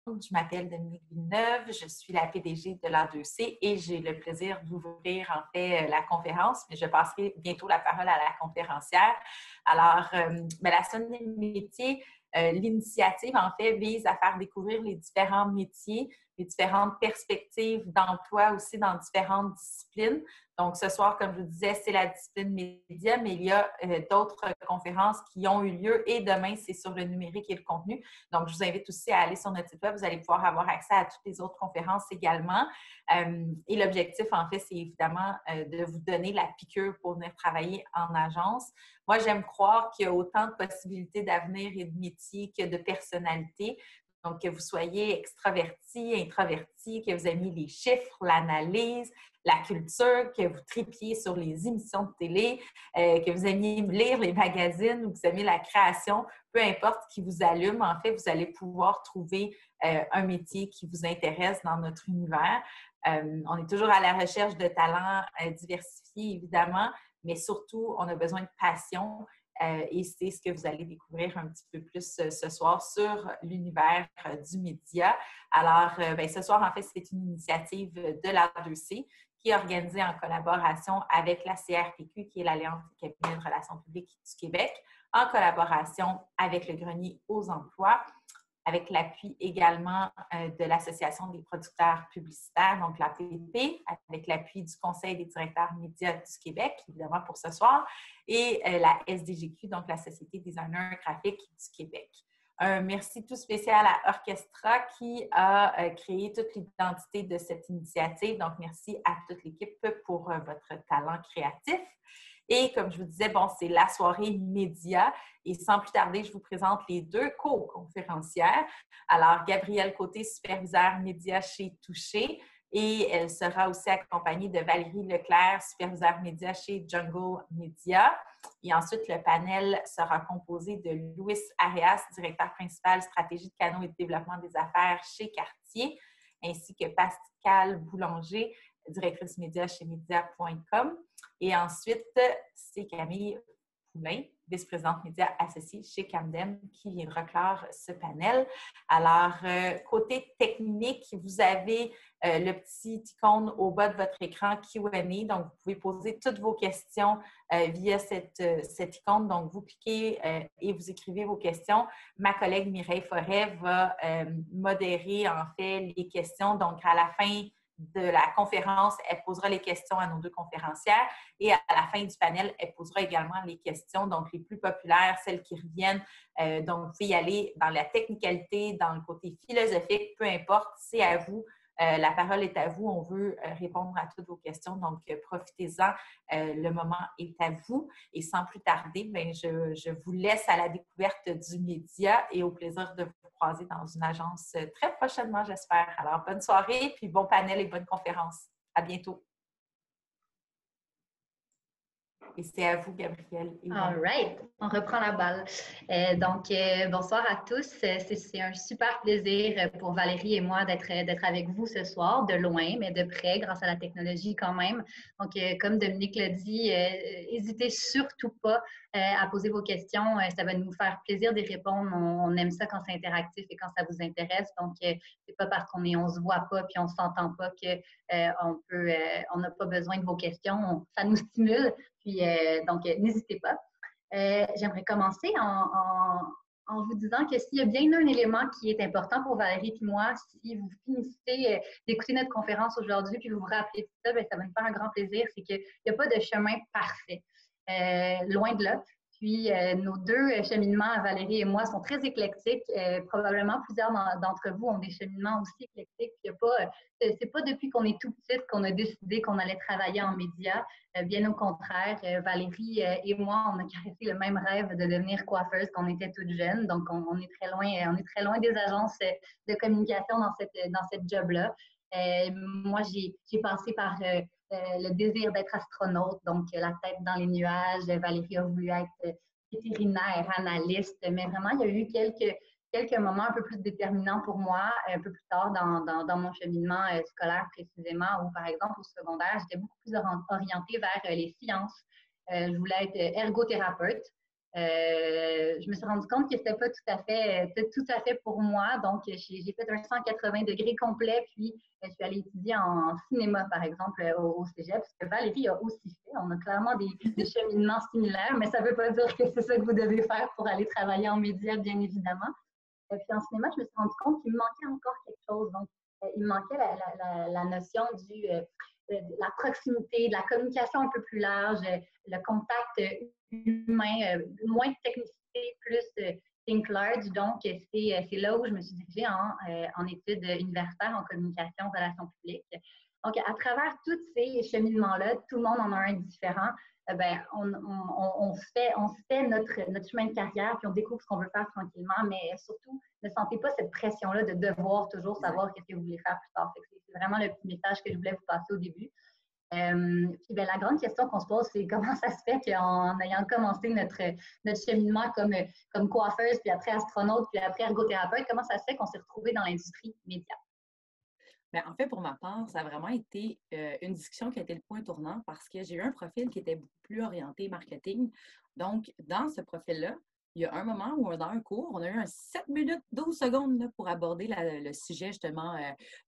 Je m'appelle Dominique Villeneuve, je suis la PDG de l'A2C et j'ai le plaisir d'ouvrir en fait la conférence, mais je passerai bientôt la parole à la conférencière. Alors, la Semaine des métiers, l'initiative en fait vise à faire découvrir les différents métiers, les différentes perspectives d'emploi aussi dans différentes disciplines. Donc, ce soir, comme je vous disais, c'est la discipline média, mais il y a d'autres conférences qui ont eu lieu et demain, c'est sur le numérique et le contenu. Donc, je vous invite aussi à aller sur notre site web. Vous allez pouvoir avoir accès à toutes les autres conférences également. Et l'objectif, en fait, c'est évidemment de vous donner la piqûre pour venir travailler en agence. Moi, j'aime croire qu'il y a autant de possibilités d'avenir et de métiers que de personnalités. Donc, que vous soyez extraverti, introverti, que vous aimiez les chiffres, l'analyse, la culture, que vous tripiez sur les émissions de télé, que vous aimiez lire les magazines ou que vous aimiez la création, peu importe qui vous allume, en fait, vous allez pouvoir trouver un métier qui vous intéresse dans notre univers. On est toujours à la recherche de talents diversifiés, évidemment, mais surtout, on a besoin de passion. Et c'est ce que vous allez découvrir un petit peu plus ce soir sur l'univers du média. Alors, ce soir, en fait, c'est une initiative de l'A2C qui est organisée en collaboration avec la CRTQ, qui est l'Alliance des cabinets de relations publiques du Québec, en collaboration avec le Grenier aux emplois, avec l'appui également de l'Association des producteurs publicitaires, donc l'APP, avec l'appui du Conseil des directeurs médias du Québec, évidemment pour ce soir, et la SDGQ, donc la Société des designers graphiques du Québec. Un merci tout spécial à Orchestra qui a créé toute l'identité de cette initiative. Donc, merci à toute l'équipe pour votre talent créatif. Et comme je vous disais, bon, c'est la soirée média. Et sans plus tarder, je vous présente les deux co-conférencières. Alors, Gabrielle Côté, superviseur média chez Touché. Et elle sera aussi accompagnée de Valérie Leclerc, superviseur média chez Jungle Media. Et ensuite, le panel sera composé de Louis Arias, directeur principal stratégie de canaux et de développement des affaires chez Cartier, ainsi que Pascal Boulanger, directrice média chez media.com. Et ensuite, c'est Camille Poulain, vice-présidente média associée chez Camden, qui viendra clore ce panel. Alors, côté technique, vous avez le petit icône au bas de votre écran Q&A. Donc, vous pouvez poser toutes vos questions via cette icône. Donc, vous cliquez et vous écrivez vos questions. Ma collègue Mireille Forêt va modérer, en fait, les questions. Donc, à la fin de la conférence, elle posera les questions à nos deux conférencières et à la fin du panel, elle posera également les questions, donc les plus populaires, celles qui reviennent. Donc, vous pouvez y aller dans la technicalité, dans le côté philosophique, peu importe, c'est à vous. La parole est à vous. On veut répondre à toutes vos questions. Donc, profitez-en. Le moment est à vous. Et sans plus tarder, je vous laisse à la découverte du média et au plaisir de vous croiser dans une agence très prochainement, j'espère. Alors, bonne soirée, puis bon panel et bonne conférence. À bientôt. Et c'est à vous, Gabrielle. All right, on reprend la balle. Bonsoir à tous. C'est un super plaisir pour Valérie et moi d'être avec vous ce soir, de loin, mais de près, grâce à la technologie quand même. Donc, comme Dominique l'a dit, n'hésitez surtout pas à poser vos questions. Ça va nous faire plaisir d'y répondre. On aime ça quand c'est interactif et quand ça vous intéresse. Donc, c'est pas parce on se voit pas puis on s'entend pas que on n'a pas besoin de vos questions. Ça nous stimule. Puis, n'hésitez pas. J'aimerais commencer en vous disant que s'il y a bien un élément qui est important pour Valérie et moi, si vous finissez d'écouter notre conférence aujourd'hui puis vous vous rappelez de ça, ça va nous faire un grand plaisir, c'est qu'il n'y a pas de chemin parfait. Loin de là. Puis, nos deux cheminements, Valérie et moi, sont très éclectiques. Probablement, plusieurs d'entre vous ont des cheminements aussi éclectiques. C'est pas depuis qu'on est tout petite qu'on a décidé qu'on allait travailler en médias. Bien au contraire, Valérie et moi, on a caressé le même rêve de devenir coiffeuse quand on était toutes jeunes. Donc, on est très loin des agences de communication dans cette job-là. Moi, j'ai passé par le désir d'être astronaute, donc la tête dans les nuages. Valérie a voulu être vétérinaire, analyste, mais vraiment, il y a eu quelques moments un peu plus déterminants pour moi, un peu plus tard dans mon cheminement scolaire précisément, où par exemple au secondaire, j'étais beaucoup plus orientée vers les sciences. Je voulais être ergothérapeute. Je me suis rendu compte que c'était pas tout à fait pour moi. Donc, j'ai fait un 180 degrés complet, puis je suis allée étudier en cinéma, par exemple, au Cégep, parce que Valérie a aussi fait. On a clairement des cheminements similaires, mais ça ne veut pas dire que c'est ça que vous devez faire pour aller travailler en médias, bien évidemment. Puis en cinéma, je me suis rendu compte qu'il me manquait encore quelque chose. Donc, il me manquait la notion de la proximité, de la communication un peu plus large, le contact humain, moins de technicité, plus think large. Donc, c'est là où je me suis dirigée en études universitaires en communication, relations publiques. Donc, à travers tous ces cheminements-là, tout le monde en a un différent. Ben, on se fait notre chemin de carrière, puis on découvre ce qu'on veut faire tranquillement, mais surtout, ne sentez pas cette pression-là de devoir toujours savoir qu'est-ce que vous voulez faire plus tard. C'est vraiment le petit message que je voulais vous passer au début. Puis ben, la grande question qu'on se pose, c'est comment ça se fait qu'en ayant commencé notre cheminement comme coiffeuse, puis après astronaute, puis après ergothérapeute, comment ça se fait qu'on s'est retrouvé dans l'industrie média? Bien, en fait, pour ma part, ça a vraiment été une discussion qui a été le point tournant parce que j'ai eu un profil qui était beaucoup plus orienté marketing. Donc, dans ce profil-là, il y a un moment où, dans un cours, on a eu un 7 minutes, 12 secondes là, pour aborder le sujet justement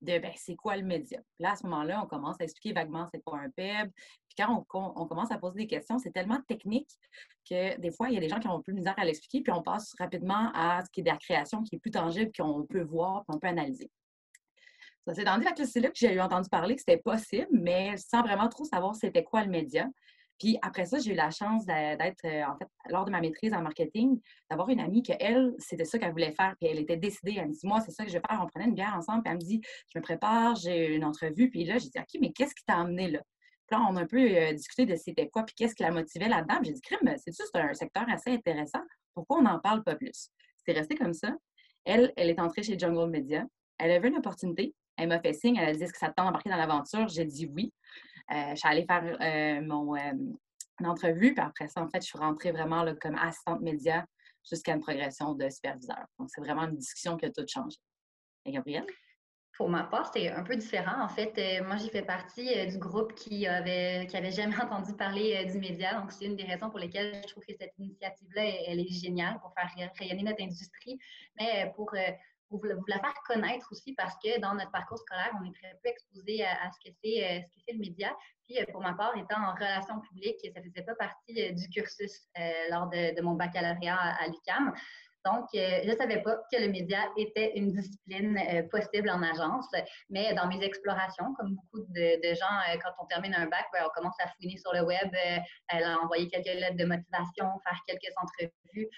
de ben, c'est quoi le média. Puis là, à ce moment-là, on commence à expliquer vaguement c'est quoi un PEB. Puis quand on commence à poser des questions, c'est tellement technique que des fois, il y a des gens qui ont plus de misère à l'expliquer, puis on passe rapidement à ce qui est de la création, qui est plus tangible, qu'on peut voir, puis on peut analyser. Ça s'est rendu que c'est là que j'ai eu entendu parler que c'était possible, mais sans vraiment trop savoir c'était quoi le média. Puis après ça, j'ai eu la chance d'être, en fait, lors de ma maîtrise en marketing, d'avoir une amie qu'elle, c'était ça qu'elle voulait faire, puis elle était décidée. Elle me dit, moi, c'est ça que je vais faire. On prenait une bière ensemble, puis elle me dit, je me prépare, j'ai une entrevue. Puis là, j'ai dit, OK, mais qu'est-ce qui t'a amené là? Puis là, on a un peu discuté de c'était quoi, puis qu'est-ce qui la motivait là-dedans. J'ai dit, crime, c'est-tu, c'est un secteur assez intéressant. Pourquoi on n'en parle pas plus? C'est resté comme ça. Elle est entrée chez Jungle Media. Elle avait une opportunité. Elle m'a fait signe, elle a dit, est-ce que ça te tente d'embarquer dans l'aventure? J'ai dit oui. Je suis allée faire une entrevue, puis après ça, en fait, je suis rentrée vraiment là, comme assistante média jusqu'à une progression de superviseur. Donc, c'est vraiment une discussion qui a tout changé. Et Gabrielle? Pour ma part, c'est un peu différent. En fait, moi, j'ai fait partie du groupe qui avait jamais entendu parler du média. Donc, c'est une des raisons pour lesquelles je trouve que cette initiative-là, elle est géniale pour faire rayonner notre industrie, mais pour vous la faire connaître aussi parce que dans notre parcours scolaire, on est très peu exposé à ce que c'est le média. Puis, pour ma part, étant en relations publiques, ça ne faisait pas partie du cursus lors de mon baccalauréat à l'UQAM. Donc, je ne savais pas que le média était une discipline possible en agence, mais dans mes explorations, comme beaucoup de gens, quand on termine un bac, ben, on commence à fouiner sur le web, envoyer quelques lettres de motivation, faire quelques entrevues.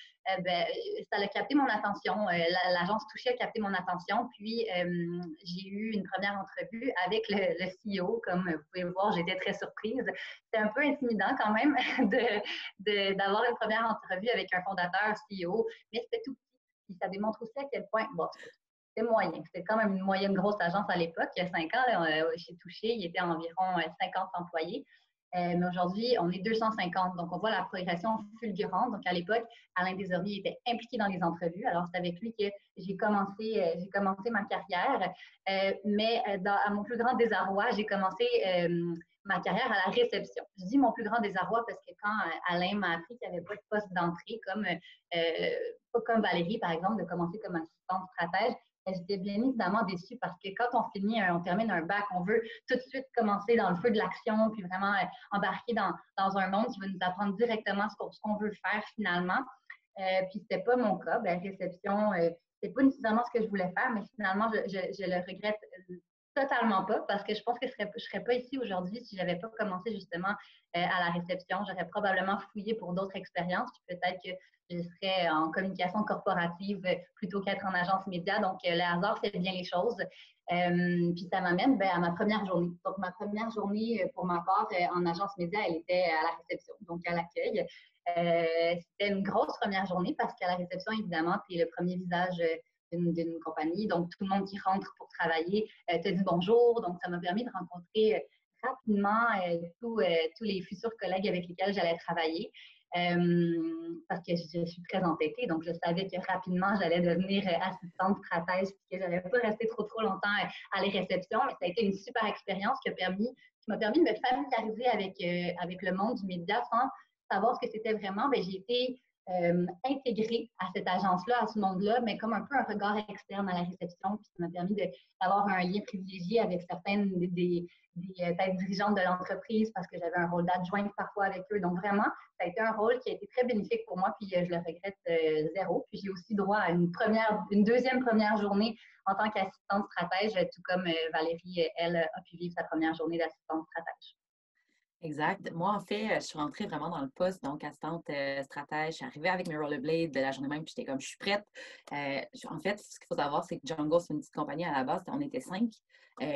Ben, ça a capté mon attention. L'agence touchait a capté mon attention. Puis, j'ai eu une première entrevue avec le CEO. Comme vous pouvez le voir, j'étais très surprise. C'était un peu intimidant quand même d'avoir une première entrevue avec un fondateur CEO, mais c'était tout petit. Puis ça démontre aussi à quel point, bon, c'était moyen. C'était quand même une moyenne grosse agence à l'époque. Il y a 5 ans, là, chez Touché, il était environ 50 employés. Mais aujourd'hui, on est 250. Donc, on voit la progression fulgurante. Donc, à l'époque, Alain Desormiers était impliqué dans les entrevues. Alors, c'est avec lui que j'ai commencé ma carrière. Mais à mon plus grand désarroi, j'ai commencé ma carrière à la réception. Je dis mon plus grand désarroi parce que quand Alain m'a appris qu'il n'y avait pas de poste d'entrée, pas comme Valérie, par exemple, de commencer comme assistante stratège, j'étais bien évidemment déçue parce que quand on termine un bac, on veut tout de suite commencer dans le feu de l'action, puis vraiment embarquer dans un monde qui va nous apprendre directement ce qu'on veut faire finalement. Puis c'était pas mon cas. Ben, réception, c'est pas nécessairement ce que je voulais faire, mais finalement, je le regrette totalement pas parce que je pense que je serais pas ici aujourd'hui si j'avais pas commencé justement à la réception. J'aurais probablement fouillé pour d'autres expériences, puis peut-être que je serais en communication corporative plutôt qu'être en agence média. Donc, le hasard fait bien les choses. Puis ça m'amène à ma première journée. Donc, ma première journée, pour ma part, en agence média, elle était à la réception, donc à l'accueil. C'était une grosse première journée parce qu'à la réception, évidemment, tu es le premier visage d'une compagnie. Donc, tout le monde qui rentre pour travailler te dit bonjour. Donc, ça m'a permis de rencontrer rapidement tous les futurs collègues avec lesquels j'allais travailler. Parce que je suis très entêtée, donc je savais que rapidement j'allais devenir assistante stratège et que je n'allais pas rester trop longtemps à les réceptions, mais ça a été une super expérience qui m'a permis de me familiariser avec le monde du média sans savoir ce que c'était vraiment. Bien, j'ai été intégrée à cette agence-là, à ce monde-là, mais comme un peu un regard externe à la réception. Puis ça m'a permis d'avoir un lien privilégié avec certaines des têtes dirigeantes de l'entreprise parce que j'avais un rôle d'adjointe parfois avec eux. Donc vraiment, ça a été un rôle qui a été très bénéfique pour moi, puis je le regrette zéro. Puis j'ai aussi droit à une deuxième première journée en tant qu'assistante stratège, tout comme Valérie, elle, a pu vivre sa première journée d'assistante stratège. Exact. Moi, en fait, je suis rentrée vraiment dans le poste, donc assistante stratège. Je suis arrivée avec mes rollerblades de la journée même, puis j'étais comme, je suis prête. En fait, ce qu'il faut savoir, c'est que Jungle, c'est une petite compagnie à la base, on était 5.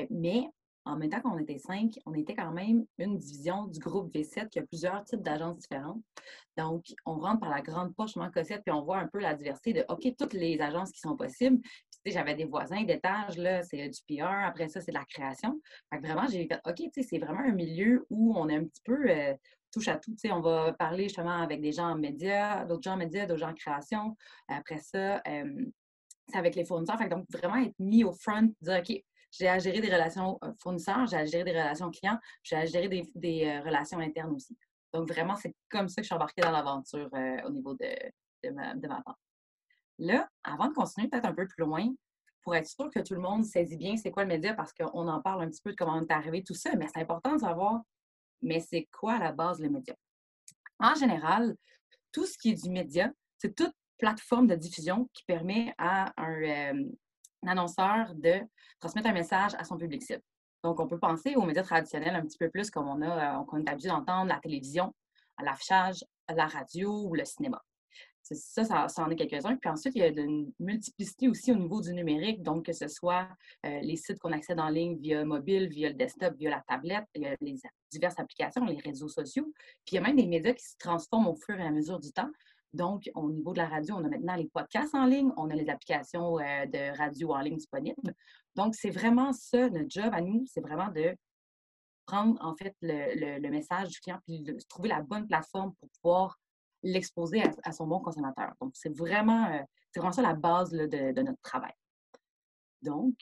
Mais en même temps qu'on était 5, on était quand même une division du groupe V7 qui a plusieurs types d'agences différentes. Donc, on rentre par la grande porte, Cossette, puis on voit un peu la diversité de, OK, toutes les agences qui sont possibles. Puis, j'avais des voisins d'étage, là, c'est du PR, après ça, c'est de la création. Fait que vraiment, j'ai fait, OK, c'est vraiment un milieu où on est un petit peu touche à tout. On va parler justement avec des gens en médias, d'autres gens en médias, d'autres gens en création. Après ça, c'est avec les fournisseurs. Fait que donc, vraiment être mis au front, dire, OK, j'ai à gérer des relations fournisseurs, j'ai à gérer des relations clients, j'ai à gérer des relations internes aussi. Donc, vraiment, c'est comme ça que je suis embarquée dans l'aventure au niveau de ma part. Là, avant de continuer peut-être un peu plus loin, pour être sûr que tout le monde saisit bien c'est quoi le média, parce qu'on en parle un petit peu de comment on est arrivé, tout ça, mais c'est important de savoir, mais c'est quoi à la base le média? En général, tout ce qui est du média, c'est toute plateforme de diffusion qui permet à un annonceur de transmettre un message à son public cible. Donc, on peut penser aux médias traditionnels un petit peu plus comme on est habitué d'entendre la télévision, l'affichage, la radio ou le cinéma. Ça en est quelques-uns. Puis ensuite, il y a une multiplicité aussi au niveau du numérique, donc que ce soit les sites qu'on accède en ligne via mobile, via le desktop, via la tablette, il y a les diverses applications, les réseaux sociaux. Puis il y a même des médias qui se transforment au fur et à mesure du temps. Donc, au niveau de la radio, on a maintenant les podcasts en ligne, on a les applications de radio en ligne disponibles. Donc, c'est vraiment ça, notre job à nous, c'est vraiment de prendre en fait le message du client puis de trouver la bonne plateforme pour pouvoir l'exposer à son bon consommateur. Donc, c'est vraiment ça la base là, de notre travail. Donc,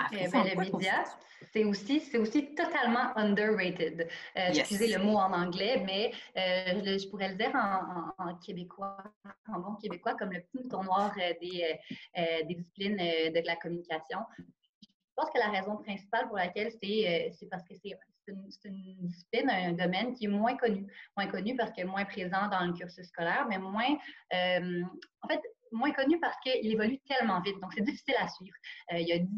après ça, le média, c'est aussi totalement underrated. Excusez le mot en anglais, mais je pourrais le dire en québécois, en bon québécois, comme le petit mouton noir des disciplines de la communication. Je pense que la raison principale pour laquelle c'est parce que c'est une discipline, un domaine qui est moins connu. Moins connu parce que moins présent dans le cursus scolaire, mais en fait, moins connu parce qu'il évolue tellement vite. Donc, c'est difficile à suivre. Il y a 10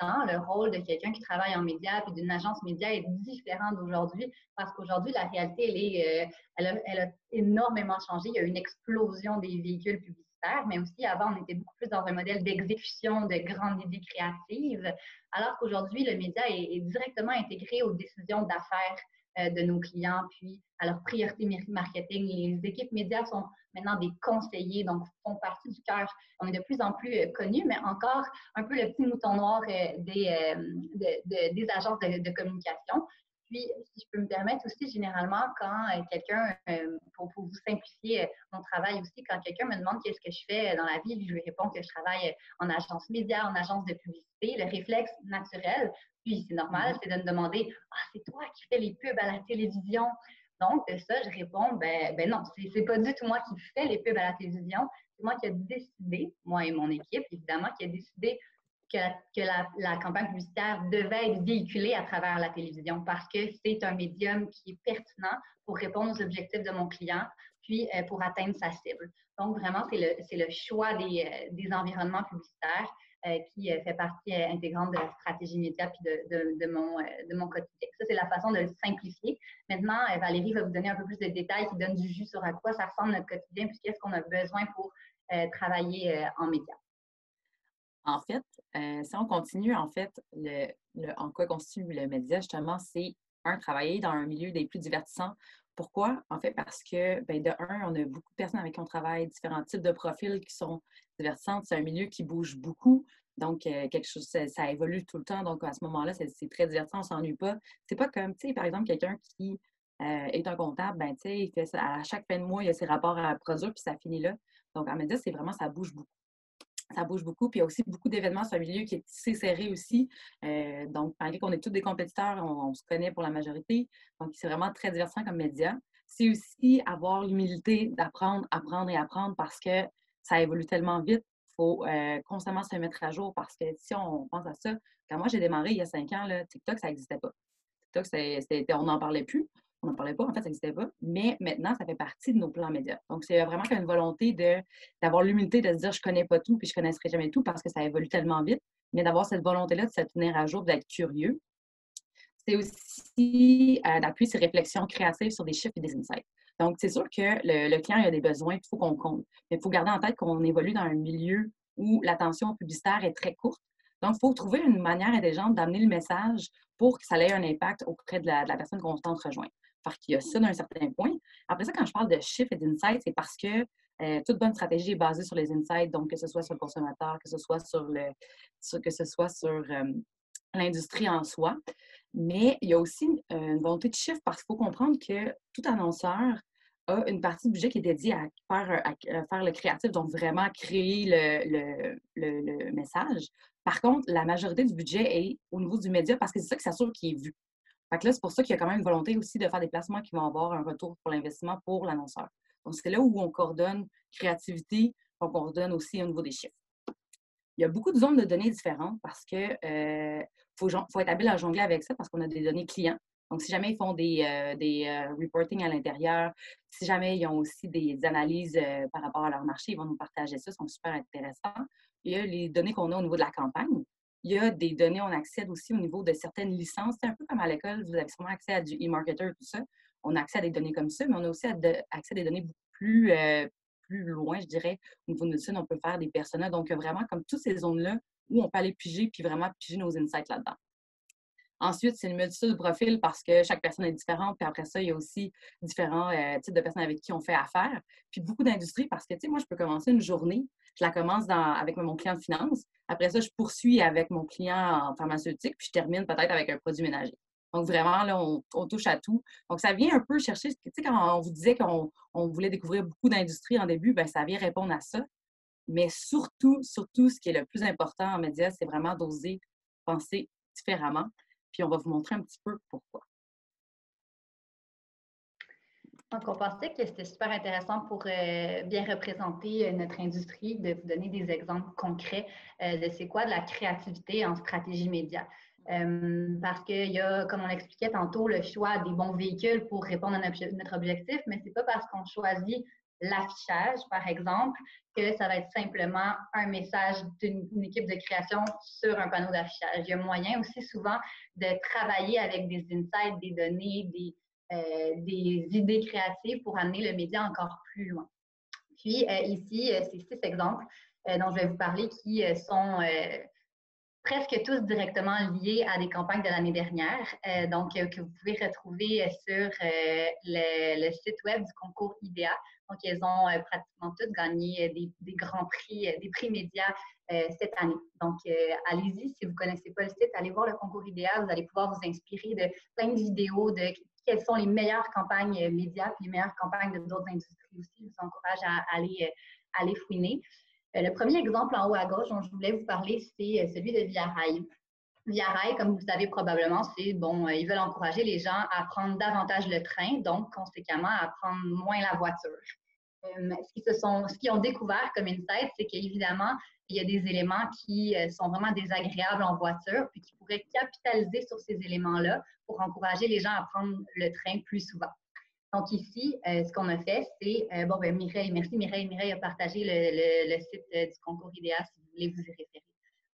ans, le rôle de quelqu'un qui travaille en médias et d'une agence média est différent d'aujourd'hui parce qu'aujourd'hui, la réalité, elle a énormément changé. Il y a une explosion des véhicules publicitaires, mais aussi avant, on était beaucoup plus dans un modèle d'exécution de grandes idées créatives, alors qu'aujourd'hui, le média est directement intégré aux décisions d'affaires de nos clients, puis à leurs priorités marketing. Les équipes médias sont maintenant des conseillers, donc font partie du cœur. On est de plus en plus connus, mais encore un peu le petit mouton noir des agences de communication. Puis, si je peux me permettre aussi, généralement, quand quelqu'un, pour vous simplifier mon travail aussi, quand quelqu'un me demande qu'est-ce que je fais dans la vie, je lui réponds que je travaille en agence média, en agence de publicité. Le réflexe naturel, puis c'est normal, c'est de me demander « Ah, c'est toi qui fais les pubs à la télévision? » Donc, de ça, je réponds « Ben non, c'est pas du tout moi qui fais les pubs à la télévision. C'est moi qui ai décidé, moi et mon équipe, évidemment, qui a décidé que la campagne publicitaire devait être véhiculée à travers la télévision parce que c'est un médium qui est pertinent pour répondre aux objectifs de mon client, puis pour atteindre sa cible. Donc, vraiment, c'est le choix des environnements publicitaires qui fait partie intégrante de la stratégie média puis de mon quotidien. Ça, c'est la façon de le simplifier. Maintenant, Valérie va vous donner un peu plus de détails qui donnent du jus sur à quoi ça ressemble notre quotidien puis qu'est-ce qu'on a besoin pour travailler en médias. En fait, si on continue, en fait, en quoi constitue le média, justement, c'est travailler dans un milieu des plus divertissants. Pourquoi? En fait, parce que, de un, on a beaucoup de personnes avec qui on travaille, différents types de profils qui sont divertissants. C'est un milieu qui bouge beaucoup. Donc, quelque chose, ça évolue tout le temps. Donc, à ce moment-là, c'est très divertissant, on ne s'ennuie pas. C'est pas comme, tu sais, par exemple, quelqu'un qui est un comptable, tu sais, il fait ça, à chaque fin de mois, il y a ses rapports à produire, puis ça finit là. Donc, en média, c'est vraiment, ça bouge beaucoup. Ça bouge beaucoup. Puis il y a aussi beaucoup d'événements sur un milieu qui est assez serré aussi. Donc, malgré qu'on est tous des compétiteurs, on se connaît pour la majorité. Donc, c'est vraiment très divertissant comme média. c'est aussi avoir l'humilité d'apprendre, apprendre et apprendre parce que ça évolue tellement vite. Il faut constamment se mettre à jour parce que si on pense à ça, quand moi j'ai démarré il y a 5 ans, là, TikTok, ça n'existait pas. TikTok, on n'en parlait plus. On n'en parlait pas, en fait, ça n'existait pas. Mais maintenant, ça fait partie de nos plans médias. Donc, c'est vraiment une volonté d'avoir l'humilité de se dire je ne connais pas tout puis je ne connaisserai jamais tout parce que ça évolue tellement vite. Mais d'avoir cette volonté-là de se tenir à jour, d'être curieux. C'est aussi d'appuyer ses réflexions créatives sur des chiffres et des insights. Donc, c'est sûr que le client a des besoins, il faut qu'on compte. Mais il faut garder en tête qu'on évolue dans un milieu où l'attention publicitaire est très courte. Donc, il faut trouver une manière intelligente d'amener le message pour que ça ait un impact auprès de la personne qu'on tente rejoindre. Parce qu'il y a ça d'un certain point. Après ça, quand je parle de chiffres et d'insights, c'est parce que toute bonne stratégie est basée sur les insights, donc que ce soit sur le consommateur, que ce soit sur l'industrie en soi. Mais il y a aussi une volonté de chiffre parce qu'il faut comprendre que tout annonceur a une partie du budget qui est dédiée à faire le créatif, donc vraiment créer le message. Par contre, la majorité du budget est au niveau du média parce que c'est ça qui s'assure qu'il est vu. Fait que là, c'est pour ça qu'il y a quand même une volonté aussi de faire des placements qui vont avoir un retour pour l'investissement pour l'annonceur. Donc, c'est là où on coordonne créativité, on coordonne aussi au niveau des chiffres. Il y a beaucoup de zones de données différentes parce que faut être habile à jongler avec ça parce qu'on a des données clients. Donc, si jamais ils font des reporting à l'intérieur, si jamais ils ont aussi des analyses par rapport à leur marché, ils vont nous partager ça, ça sont super intéressants. Il y a les données qu'on a au niveau de la campagne. Il y a des données, on accède aussi au niveau de certaines licences. C'est un peu comme à l'école, vous avez sûrement accès à du e-marketer, tout ça. On a accès à des données comme ça, mais on a aussi accès à des données beaucoup plus loin, je dirais. Au niveau de médecine, on peut faire des personas. Donc, vraiment, comme toutes ces zones-là où on peut aller piger puis vraiment piger nos insights là-dedans. Ensuite, c'est une multitude de profils parce que chaque personne est différente. Puis après ça, il y a aussi différents types de personnes avec qui on fait affaire. Puis beaucoup d'industries parce que, tu sais, moi, je peux commencer une journée, je la commence avec mon client de finance. Après ça, je poursuis avec mon client en pharmaceutique, puis je termine peut-être avec un produit ménager. Donc, vraiment, là, on touche à tout. Donc, ça vient un peu chercher, tu sais, quand on vous disait qu'on voulait découvrir beaucoup d'industries en début, bien, ça vient répondre à ça. Mais surtout, ce qui est le plus important en médias, c'est vraiment d'oser penser différemment. Puis on va vous montrer un petit peu pourquoi. Donc, on pensait que c'était super intéressant pour bien représenter notre industrie, de vous donner des exemples concrets de c'est quoi de la créativité en stratégie média. Parce qu'il y a, comme on l'expliquait tantôt, le choix des bons véhicules pour répondre à notre objectif, mais c'est pas parce qu'on choisit l'affichage, par exemple, que ça va être simplement un message d'une équipe de création sur un panneau d'affichage. Il y a moyen aussi souvent de travailler avec des insights, des données, des idées créatives pour amener le média encore plus loin. Puis ici, c'est 6 exemples dont je vais vous parler qui sont presque tous directement liés à des campagnes de l'année dernière, donc que vous pouvez retrouver sur le site web du concours IDEA. Donc, elles ont pratiquement toutes gagné des grands prix, des prix médias cette année. Donc, allez-y, si vous ne connaissez pas le site, allez voir le concours IDEA. Vous allez pouvoir vous inspirer de plein de vidéos de quelles sont les meilleures campagnes médias puis les meilleures campagnes de d'autres industries aussi. Je vous encourage à aller fouiner. Le premier exemple en haut à gauche dont je voulais vous parler, c'est celui de Via Rail. Via Rail, comme vous le savez probablement, c'est ils veulent encourager les gens à prendre davantage le train, donc conséquemment à prendre moins la voiture. Ce qu'ils ont découvert comme insight, c'est qu'évidemment, il y a des éléments qui sont vraiment désagréables en voiture, puis qui pourraient capitaliser sur ces éléments-là pour encourager les gens à prendre le train plus souvent. Donc ici, ce qu'on a fait, c'est, Mireille, merci Mireille. Mireille a partagé le site du concours IDEA si vous voulez vous y référer.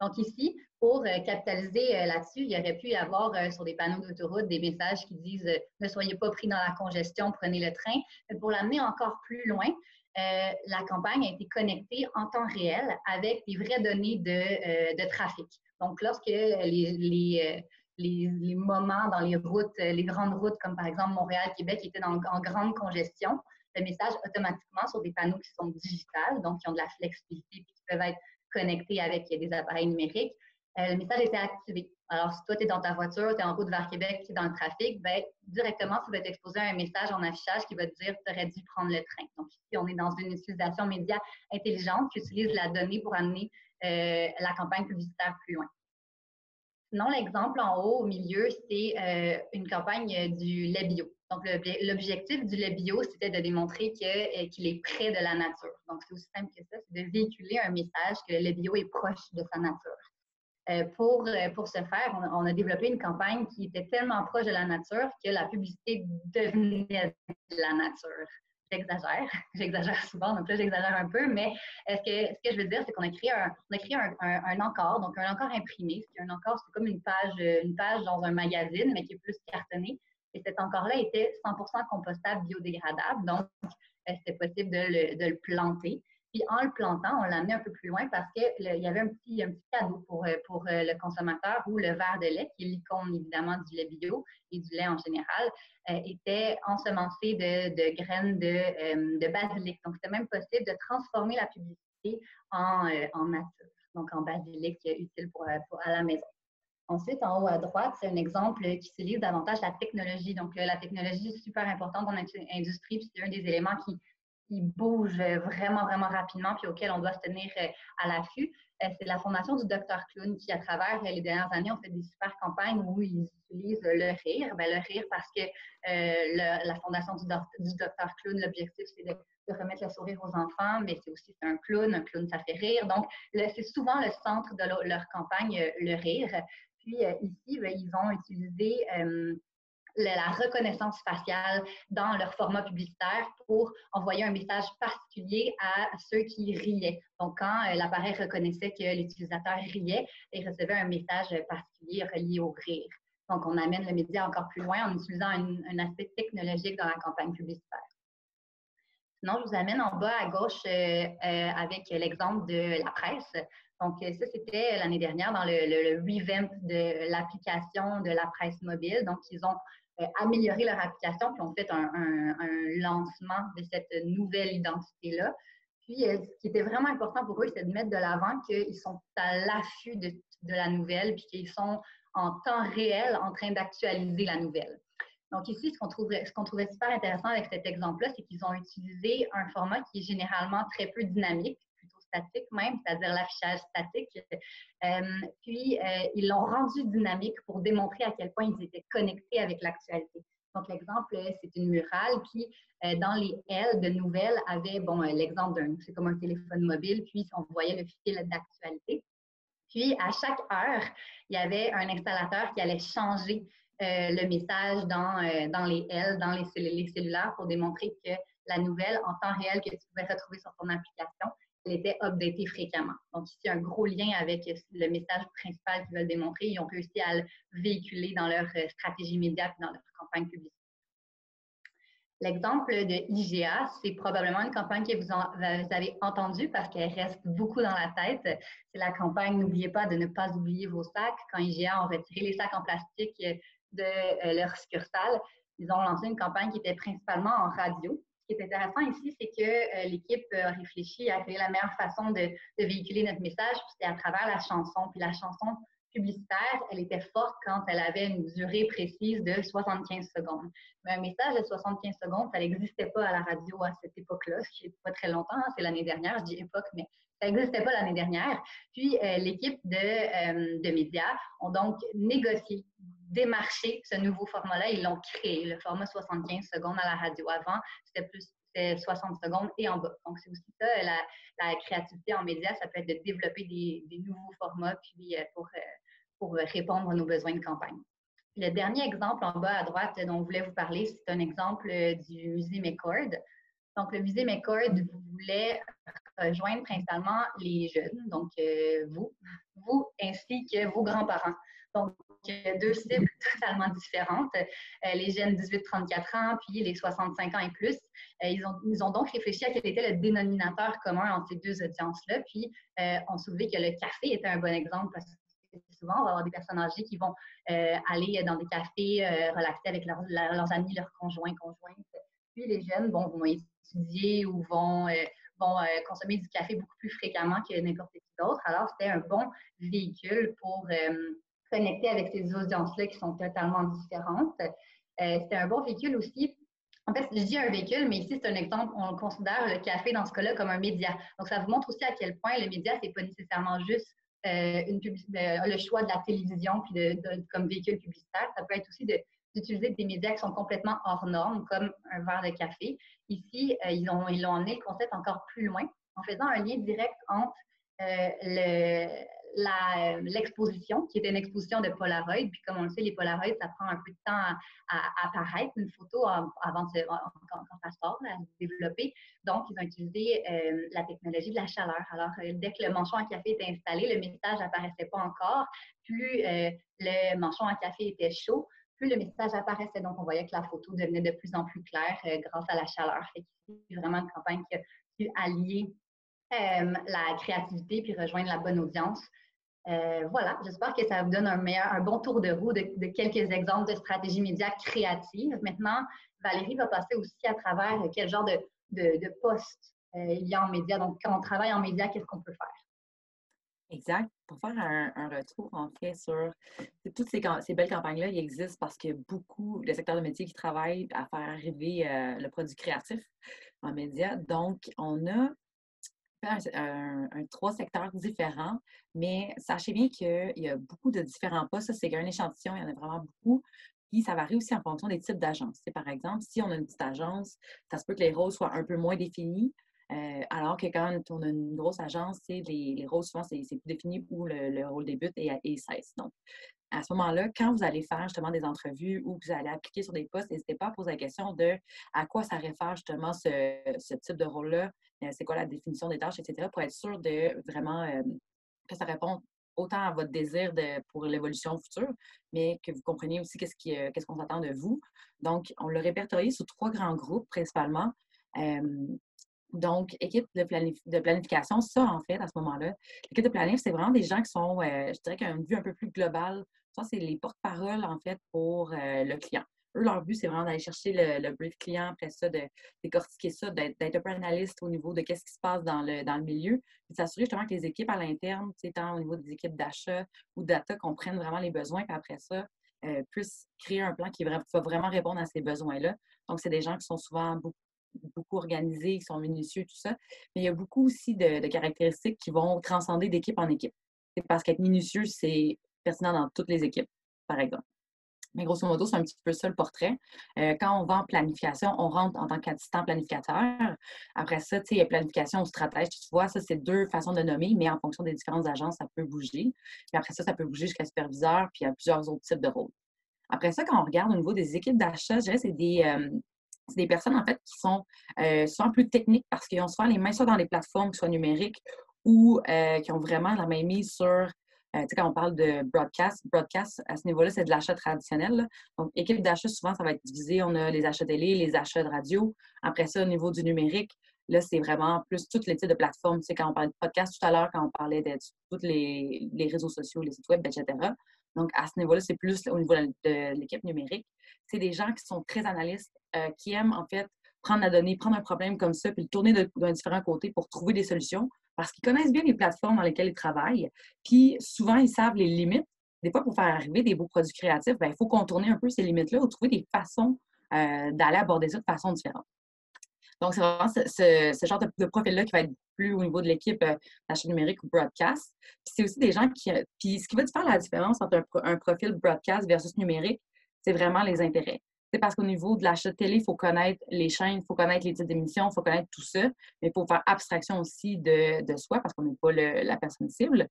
Donc ici, pour capitaliser là-dessus, il y aurait pu y avoir sur des panneaux d'autoroute des messages qui disent ne soyez pas pris dans la congestion, prenez le train. Mais pour l'amener encore plus loin, la campagne a été connectée en temps réel avec des vraies données de trafic. Donc lorsque les moments dans les routes, les grandes routes comme par exemple Montréal-Québec étaient en grande congestion, le message automatiquement sur des panneaux qui sont digitales, donc qui ont de la flexibilité et qui peuvent être connectés avec des appareils numériques, le message était activé. Alors, si toi, tu es dans ta voiture, tu es en route vers Québec, tu es dans le trafic, bien, directement, ça va t'exposer un message en affichage qui va te dire que tu aurais dû prendre le train. Donc, ici, on est dans une utilisation média intelligente qui utilise la donnée pour amener la campagne publicitaire plus loin. Non, l'exemple en haut, au milieu, c'est une campagne du lait bio. Donc, l'objectif du lait bio, c'était de démontrer qu'il est près de la nature. Donc, c'est aussi simple que ça, c'est de véhiculer un message que le lait bio est proche de sa nature. Pour ce faire, on a développé une campagne qui était tellement proche de la nature que la publicité devenait de la nature. J'exagère souvent, donc là j'exagère un peu, mais ce que je veux dire, c'est qu'on a créé un encart, donc un encart imprimé. Un encart, c'est comme une page dans un magazine, mais qui est plus cartonné. Et cet encart-là était 100% compostable, biodégradable, donc c'était possible de le planter. Puis en le plantant, on l'a amené un peu plus loin parce qu'il y avait un petit cadeau pour le consommateur où le verre de lait, qui est l'icône évidemment du lait bio et du lait en général, était ensemencé de graines de basilic. Donc, c'était même possible de transformer la publicité en nature, donc en basilic utile à la maison. Ensuite, en haut à droite, c'est un exemple qui utilise davantage la technologie. Donc, la technologie est super importante dans notre industrie, puis c'est un des éléments qui bouge vraiment, vraiment rapidement, puis auquel on doit se tenir à l'affût. C'est la Fondation du Dr Clown qui, à travers les dernières années, ont fait des super campagnes où ils utilisent le rire. Le rire parce que la Fondation du Dr Clown, l'objectif, c'est de remettre le sourire aux enfants, mais c'est aussi un clown, ça fait rire. Donc, c'est souvent le centre de leur campagne, le rire. Puis ici, ils ont utilisé la reconnaissance faciale dans leur format publicitaire pour envoyer un message particulier à ceux qui riaient. Donc, quand l'appareil reconnaissait que l'utilisateur riait, il recevait un message particulier relié au rire. Donc, on amène le média encore plus loin en utilisant un aspect technologique dans la campagne publicitaire. Sinon, je vous amène en bas à gauche avec l'exemple de la presse. Donc, ça, c'était l'année dernière dans le revamp de l'application de la presse mobile. Donc, ils ont amélioré leur application puis ont fait un lancement de cette nouvelle identité-là. Puis, ce qui était vraiment important pour eux, c'est de mettre de l'avant qu'ils sont à l'affût de la nouvelle puis qu'ils sont en temps réel en train d'actualiser la nouvelle. Donc ici, ce qu'on trouvait super intéressant avec cet exemple-là, c'est qu'ils ont utilisé un format qui est généralement très peu dynamique, plutôt statique même, c'est-à-dire l'affichage statique. Puis, ils l'ont rendu dynamique pour démontrer à quel point ils étaient connectés avec l'actualité. Donc, l'exemple, c'est une murale qui, dans les L de nouvelles, avait, l'exemple c'est comme un téléphone mobile, puis on voyait le fil d'actualité. Puis, à chaque heure, il y avait un installateur qui allait changer le message dans les L, dans les cellulaires pour démontrer que la nouvelle en temps réel que tu pouvais retrouver sur ton application, elle était updatée fréquemment. Donc, ici, un gros lien avec le message principal qu'ils veulent démontrer. Ils ont réussi à le véhiculer dans leur stratégie média et dans leur campagne publicitaire. L'exemple de IGA, c'est probablement une campagne que vous avez entendue parce qu'elle reste beaucoup dans la tête. C'est la campagne « N'oubliez pas de ne pas oublier vos sacs ». Quand IGA ont retiré les sacs en plastique de leur succursale, ils ont lancé une campagne qui était principalement en radio. Ce qui est intéressant ici, c'est que l'équipe a réfléchi à quelle est la meilleure façon de véhiculer notre message, puis c'était à travers la chanson. Puis la chanson publicitaire, elle était forte quand elle avait une durée précise de 75 secondes. Mais un message de 75 secondes, ça n'existait pas à la radio à cette époque-là, ce qui n'est pas très longtemps, hein, c'est l'année dernière, je dis époque, mais ça n'existait pas l'année dernière. Puis, l'équipe de médias ont donc négocié, démarché ce nouveau format-là. Ils l'ont créé, le format 75 secondes à la radio. Avant, c'était 60 secondes et en bas. Donc, c'est aussi ça, la créativité en médias, ça peut être de développer des nouveaux formats puis pour répondre à nos besoins de campagne. Le dernier exemple en bas à droite dont je voulais vous parler, c'est un exemple du musée McCord. Donc, le musée McCord voulait rejoindre principalement les jeunes, donc vous ainsi que vos grands-parents. Donc, deux cibles totalement différentes, les jeunes 18-34 ans, puis les 65 ans et plus. Ils ont donc réfléchi à quel était le dénominateur commun entre ces deux audiences-là, puis ont soulevé que le café était un bon exemple parce que souvent, on va avoir des personnes âgées qui vont aller dans des cafés, relaxer avec leurs amis, leurs conjointes. Puis les jeunes vont étudier ou vont consommer du café beaucoup plus fréquemment que n'importe qui d'autre. Alors, c'était un bon véhicule pour connecter avec ces audiences-là qui sont totalement différentes. C'était un bon véhicule aussi. En fait, je dis un véhicule, mais ici, c'est un exemple. On considère le café dans ce cas-là comme un média. Donc, ça vous montre aussi à quel point le média, c'est pas nécessairement juste le choix de la télévision puis comme véhicule publicitaire. Ça peut être aussi d'utiliser des médias qui sont complètement hors normes, comme un verre de café. Ici, ils l'ont emmené le concept encore plus loin en faisant un lien direct entre l'exposition, qui était une exposition de Polaroid. Puis comme on le sait, les Polaroids, ça prend un peu de temps à apparaître, une photo quand ça sort, à se développer. Donc, ils ont utilisé la technologie de la chaleur. Alors, dès que le manchon à café était installé, le message n'apparaissait pas encore. Plus le manchon à café était chaud, plus le message apparaissait. Donc, on voyait que la photo devenait de plus en plus claire grâce à la chaleur. C'est vraiment une campagne qui a pu allier la créativité puis rejoindre la bonne audience. Voilà, j'espère que ça vous donne un bon tour de roue de quelques exemples de stratégies médias créatives. Maintenant, Valérie va passer aussi à travers quel genre de postes il y a en médias. Donc, quand on travaille en médias, qu'est-ce qu'on peut faire? Exact. Pour faire un retour, en fait, sur toutes ces belles campagnes-là, ils existent parce qu'il y a beaucoup de secteurs de métiers qui travaillent à faire arriver le produit créatif en médias. Donc, on a trois secteurs différents, mais sachez bien qu'il y a beaucoup de différents postes. Ça, c'est un échantillon, il y en a vraiment beaucoup. Puis, ça varie aussi en fonction des types d'agences. Par exemple, si on a une petite agence, ça se peut que les rôles soient un peu moins définis. Alors que quand on a une grosse agence, les rôles, souvent, c'est plus défini où le rôle débute et cesse. Donc, à ce moment-là, quand vous allez faire justement des entrevues ou que vous allez appliquer sur des postes, n'hésitez pas à poser la question de à quoi ça réfère justement ce type de rôle-là, c'est quoi la définition des tâches, etc., pour être sûr de vraiment que ça répond autant à votre désir pour l'évolution future, mais que vous compreniez aussi qu'est-ce qu'on s'attend de vous. Donc, on l'a répertorié sous 3 grands groupes principalement. Donc, équipe de planification, ça, en fait, à ce moment-là, l'équipe de planif, c'est vraiment des gens qui sont, je dirais, qui ont une vue un peu plus globale. Ça, c'est les porte-paroles, en fait, pour le client. Eux, leur but, c'est vraiment d'aller chercher le brief client, après ça, de décortiquer ça, d'être un peu analyste au niveau de qu'est-ce qui se passe dans le milieu, puis de s'assurer justement que les équipes à l'interne, tant au niveau des équipes d'achat ou de data, comprennent vraiment les besoins, puis après ça, puissent créer un plan qui va vraiment répondre à ces besoins-là. Donc, c'est des gens qui sont souvent beaucoup organisés, qui sont minutieux, tout ça. Mais il y a beaucoup aussi de caractéristiques qui vont transcender d'équipe en équipe. C'est parce qu'être minutieux, c'est pertinent dans toutes les équipes, par exemple. Mais grosso modo, c'est un petit peu ça le portrait. Quand on va en planification, on rentre en tant qu'assistant planificateur. Après ça, il y a planification ou stratège. Tu vois, ça, c'est 2 façons de nommer, mais en fonction des différentes agences, ça peut bouger. Puis après ça peut bouger jusqu'à superviseur, puis il y a plusieurs autres types de rôles. Après ça, quand on regarde au niveau des équipes d'achat, je dirais c'est des personnes, en fait, qui sont souvent plus techniques parce qu'ils ont souvent les mains soit dans les plateformes, qui soient numériques, ou qui ont vraiment la main mise sur, tu sais, quand on parle de broadcast, à ce niveau-là, c'est de l'achat traditionnel, là. Donc, équipe d'achat, souvent, ça va être divisé. On a les achats télé, les achats de radio. Après ça, au niveau du numérique, là, c'est vraiment plus tous les types de plateformes. Tu sais, quand on parlait de podcast tout à l'heure, quand on parlait de tous les réseaux sociaux, les sites web, etc. Donc, à ce niveau-là, c'est plus au niveau de l'équipe numérique. C'est des gens qui sont très analystes, qui aiment, en fait, prendre la donnée, prendre un problème comme ça, puis le tourner d'un différent côté pour trouver des solutions, parce qu'ils connaissent bien les plateformes dans lesquelles ils travaillent. Puis, souvent, ils savent les limites. Des fois, pour faire arriver des beaux produits créatifs, il faut contourner un peu ces limites-là ou trouver des façons d'aller aborder ça de façon différente. Donc, c'est vraiment ce genre de profil-là qui va être plus au niveau de l'équipe d'achat numérique ou broadcast. Puis c'est aussi des gens qui... Puis ce qui va faire la différence entre un profil broadcast versus numérique, c'est vraiment les intérêts. C'est parce qu'au niveau de l'achat de télé, il faut connaître les chaînes, il faut connaître les types d'émissions, il faut connaître tout ça, mais il faut faire abstraction aussi de soi parce qu'on n'est pas la personne cible.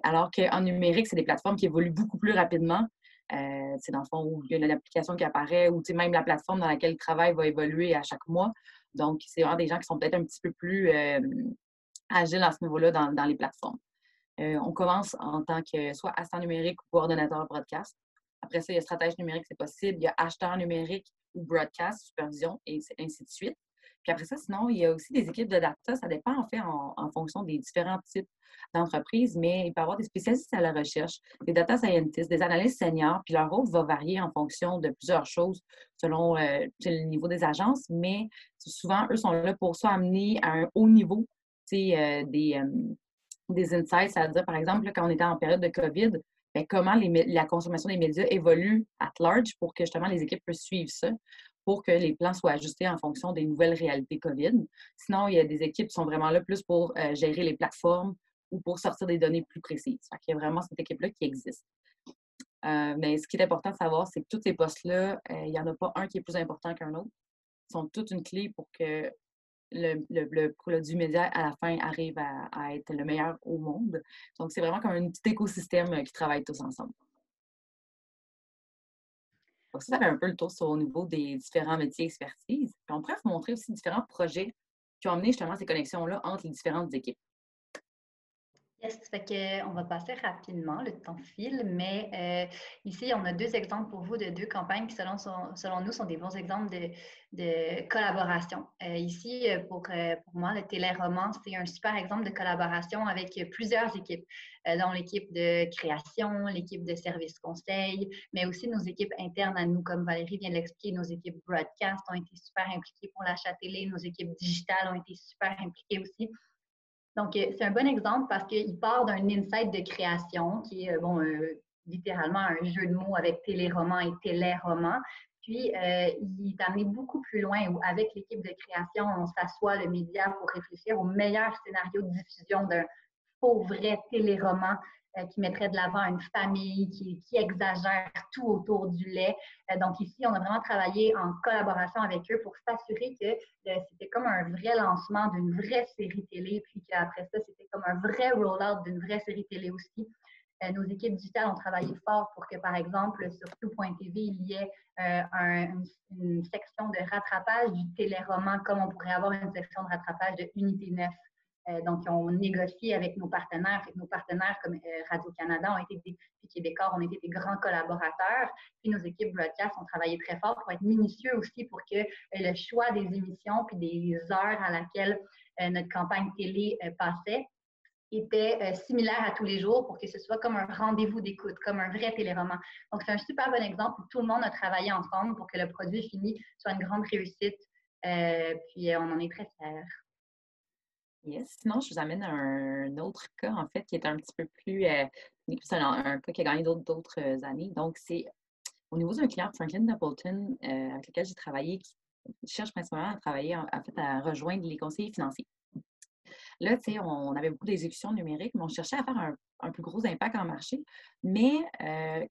Alors qu'en numérique, c'est des plateformes qui évoluent beaucoup plus rapidement. C'est dans le fond où il y a l'application qui apparaît ou même la plateforme dans laquelle le travail va évoluer à chaque mois. Donc, c'est vraiment des gens qui sont peut-être un petit peu plus agiles à ce niveau-là dans les plateformes. On commence en tant que soit assistant numérique ou coordonnateur broadcast. Après ça, il y a stratège numérique, c'est possible. Il y a acheteur numérique ou broadcast, supervision, et ainsi de suite. Puis après ça, sinon, il y a aussi des équipes de data. Ça dépend en fait en fonction des différents types d'entreprises, mais il peut y avoir des spécialistes à la recherche, des data scientists, des analystes seniors, puis leur rôle va varier en fonction de plusieurs choses selon le niveau des agences, mais souvent, eux sont là pour soit amener à un haut niveau des insights, c'est-à-dire, par exemple, là, quand on était en période de COVID, bien, comment la consommation des médias évolue at large pour que justement les équipes puissent suivre ça, pour que les plans soient ajustés en fonction des nouvelles réalités COVID. Sinon, il y a des équipes qui sont vraiment là plus pour gérer les plateformes ou pour sortir des données plus précises. Fait qu'il y a vraiment cette équipe-là qui existe. Mais ce qui est important de savoir, c'est que tous ces postes-là, il n'y en a pas un qui est plus important qu'un autre. Ils sont toutes une clé pour que le produit média, à la fin, arrive à être le meilleur au monde. Donc, c'est vraiment comme un petit écosystème qui travaille tous ensemble. Donc, ça fait un peu le tour au niveau des différents métiers expertise. Puis on pourrait vous montrer aussi différents projets qui ont amené justement ces connexions-là entre les différentes équipes. Yes, fait que, on va passer rapidement, le temps file, mais ici, on a deux exemples pour vous de deux campagnes qui, selon nous, sont des bons exemples de collaboration. Ici, pour moi, le téléroman, c'est un super exemple de collaboration avec plusieurs équipes, dont l'équipe de création, l'équipe de service conseil, mais aussi nos équipes internes à nous, comme Valérie vient de l'expliquer, nos équipes broadcast ont été super impliquées pour l'achat télé, nos équipes digitales ont été super impliquées aussi. Donc, c'est un bon exemple parce qu'il part d'un insight de création qui est, littéralement un jeu de mots avec téléroman et téléroman. Puis, il est amené beaucoup plus loin où, avec l'équipe de création, on s'assoit le média pour réfléchir au meilleur scénario de diffusion d'un faux vrai téléroman qui mettrait de l'avant une famille, qui exagère tout autour du lait. Donc ici, on a vraiment travaillé en collaboration avec eux pour s'assurer que c'était comme un vrai lancement d'une vraie série télé, puis qu'après ça, c'était comme un vrai roll-out d'une vraie série télé aussi. Nos équipes digitales ont travaillé fort pour que, par exemple, sur tout.tv, il y ait une section de rattrapage du téléroman, comme on pourrait avoir une section de rattrapage de Unité 9. Donc, on négocie avec nos partenaires. Nos partenaires comme Radio-Canada puis Québécois ont été des grands collaborateurs. Puis nos équipes broadcast ont travaillé très fort pour être minutieux aussi pour que le choix des émissions puis des heures à laquelle notre campagne télé passait était similaire à tous les jours pour que ce soit comme un rendez-vous d'écoute, comme un vrai téléroman. Donc, c'est un super bon exemple où tout le monde a travaillé ensemble pour que le produit fini soit une grande réussite. Puis, on en est très fiers. Yes. Sinon, je vous amène un autre cas, en fait, qui est un petit peu plus... c'est un cas qui a gagné d'autres années. Donc, c'est au niveau d'un client, Franklin Templeton, avec lequel j'ai travaillé, qui cherche principalement à travailler, en fait, à rejoindre les conseillers financiers. Là, tu sais, on avait beaucoup d'exécutions numériques, mais on cherchait à faire un plus gros impact en marché. Mais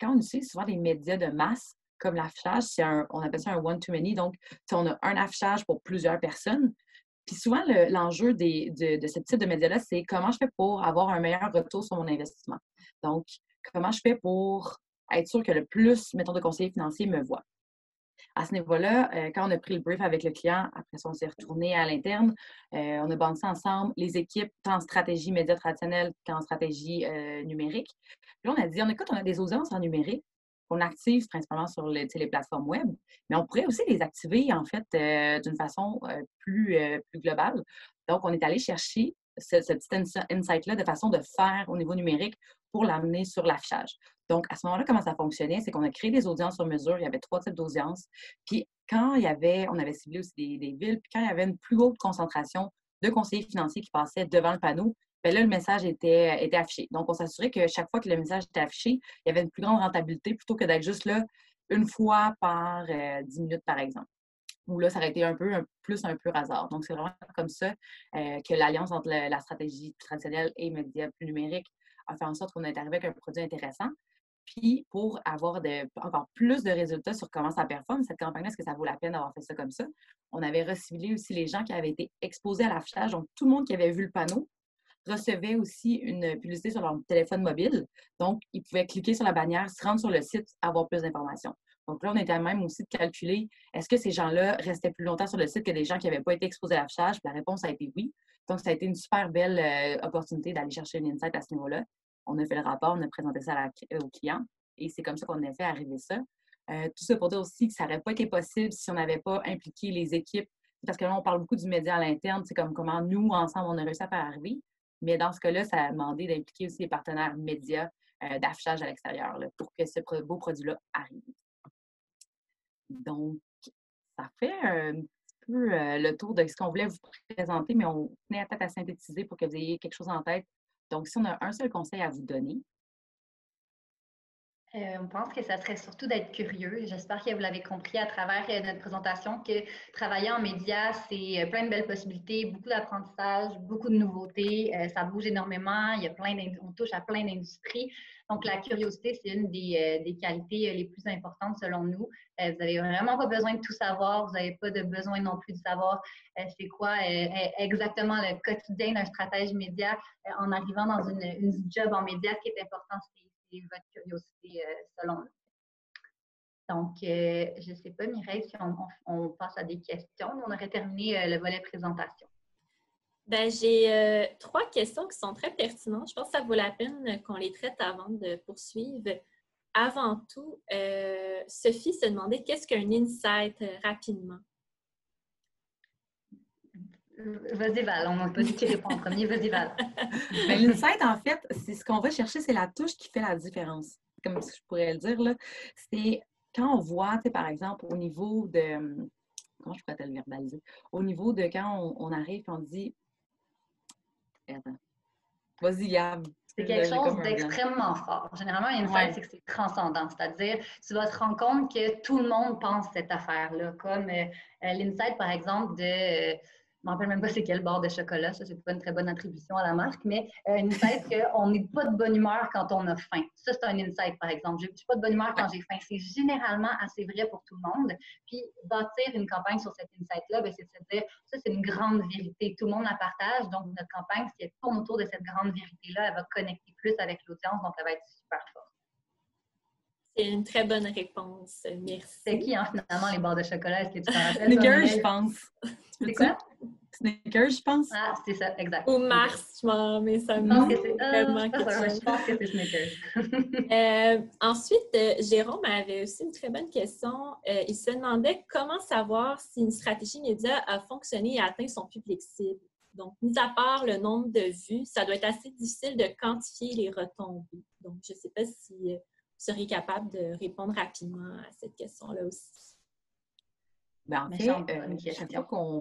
quand on utilise souvent des médias de masse, comme l'affichage, on appelle ça un one-to-many. Donc, on a un affichage pour plusieurs personnes. Puis souvent, l'enjeu de ce type de médias-là, c'est comment je fais pour avoir un meilleur retour sur mon investissement. Donc, comment je fais pour être sûr que le plus, mettons, de conseillers financiers me voient. À ce niveau-là, quand on a pris le brief avec le client, après ça, on s'est retourné à l'interne. On a bandé ça ensemble, les équipes, tant en stratégie média traditionnelle qu'en stratégie numérique. Puis là, on a dit, écoute, on a des audiences en numérique qu'on active principalement sur les plateformes web, mais on pourrait aussi les activer, en fait, d'une façon plus globale. Donc, on est allé chercher ce petit insight-là de façon de faire au niveau numérique pour l'amener sur l'affichage. Donc, à ce moment-là, comment ça fonctionnait? C'est qu'on a créé des audiences sur mesure. Il y avait 3 types d'audiences. Puis, quand il y avait, on avait ciblé aussi des villes, puis quand il y avait une plus haute concentration de conseillers financiers qui passaient devant le panneau, bien là, le message était affiché. Donc, on s'assurait que chaque fois que le message était affiché, il y avait une plus grande rentabilité plutôt que d'être juste là une fois par 10 minutes, par exemple. Où là, ça aurait été un peu hasard. Donc, c'est vraiment comme ça que l'alliance entre la stratégie traditionnelle et médias plus numériques a fait en sorte qu'on est arrivé avec un produit intéressant. Puis, pour avoir encore plus de résultats sur comment ça performe, cette campagne-là, est-ce que ça vaut la peine d'avoir fait ça comme ça? On avait reciblé aussi les gens qui avaient été exposés à l'affichage. Donc, tout le monde qui avait vu le panneau recevait aussi une publicité sur leur téléphone mobile. Donc, ils pouvaient cliquer sur la bannière, se rendre sur le site, avoir plus d'informations. Donc là, on était à même aussi de calculer, est-ce que ces gens-là restaient plus longtemps sur le site que des gens qui n'avaient pas été exposés à l'affichage? La réponse a été oui. Donc, ça a été une super belle opportunité d'aller chercher une insight à ce niveau-là. On a fait le rapport, on a présenté ça au client et c'est comme ça qu'on a fait arriver ça. Tout ça pour dire aussi que ça n'aurait pas été possible si on n'avait pas impliqué les équipes. Parce que là, on parle beaucoup du média à l'interne, c'est comme comment nous, ensemble, on a réussi à faire arriver. Mais dans ce cas-là, ça a demandé d'impliquer aussi les partenaires médias d'affichage à l'extérieur là, pour que ce beau produit-là arrive. Donc, ça fait un petit peu le tour de ce qu'on voulait vous présenter, mais on tenait peut-être à synthétiser pour que vous ayez quelque chose en tête. Donc, si on a un seul conseil à vous donner. On pense que ça serait surtout d'être curieux. J'espère que vous l'avez compris à travers notre présentation que travailler en médias, c'est plein de belles possibilités, beaucoup d'apprentissage, beaucoup de nouveautés. Ça bouge énormément. On touche à plein d'industries. Donc, la curiosité, c'est une des qualités les plus importantes selon nous. Vous n'avez vraiment pas besoin de tout savoir. Vous n'avez pas de besoin non plus de savoir c'est quoi exactement le quotidien d'un stratège média en arrivant dans une job en médias. Ce qui est important, c'est votre curiosité selon nous. Donc, je ne sais pas, Mireille, si on passe à des questions. On aurait terminé le volet présentation. Ben, j'ai 3 questions qui sont très pertinentes. Je pense que ça vaut la peine qu'on les traite avant de poursuivre. Avant tout, Sophie se demandait qu'est-ce qu'un insight rapidement? Vas-y, Val. On n'a pas dit qui répond en premier. Vas-y, Val. L'insight, en fait, c'est ce qu'on va chercher, c'est la touche qui fait la différence. Comme je pourrais le dire, là, c'est quand on voit, tu sais, par exemple, au niveau de... Comment je pourrais te le verbaliser? Au niveau de quand on arrive et on dit... Attends. Vas-y, Gab. C'est quelque chose d'extrêmement fort. Généralement, un insight, c'est que c'est transcendant. C'est-à-dire, tu vas te rendre compte que tout le monde pense cette affaire-là. Comme l'insight, par exemple, de... je ne me rappelle même pas c'est quelle barre de chocolat. Ça, c'est pas une très bonne attribution à la marque. Mais un insight qu'on n'est pas de bonne humeur quand on a faim. Ça, c'est un insight, par exemple. Je ne suis pas de bonne humeur quand j'ai faim. C'est généralement assez vrai pour tout le monde. Puis, bâtir une campagne sur cet insight-là, c'est de se dire, ça, c'est une grande vérité. Tout le monde la partage. Donc, notre campagne, si elle tourne autour de cette grande vérité-là, elle va connecter plus avec l'audience. Donc, elle va être super forte. C'est une très bonne réponse. Merci. C'est qui, finalement, les barres de chocolat? Est-ce que tu t'en rappelles? Snickers, je pense. C'est quoi? Snickers, je pense. Ah, c'est ça, exact. Ou Mars, mais ça me je pense que c'est Snickers. Ensuite, Jérôme avait aussi une très bonne question. Il se demandait comment savoir si une stratégie média a fonctionné et atteint son public cible. Donc, mis à part le nombre de vues, ça doit être assez difficile de quantifier les retombées. Donc, je ne sais pas si vous seriez capable de répondre rapidement à cette question-là aussi. En fait,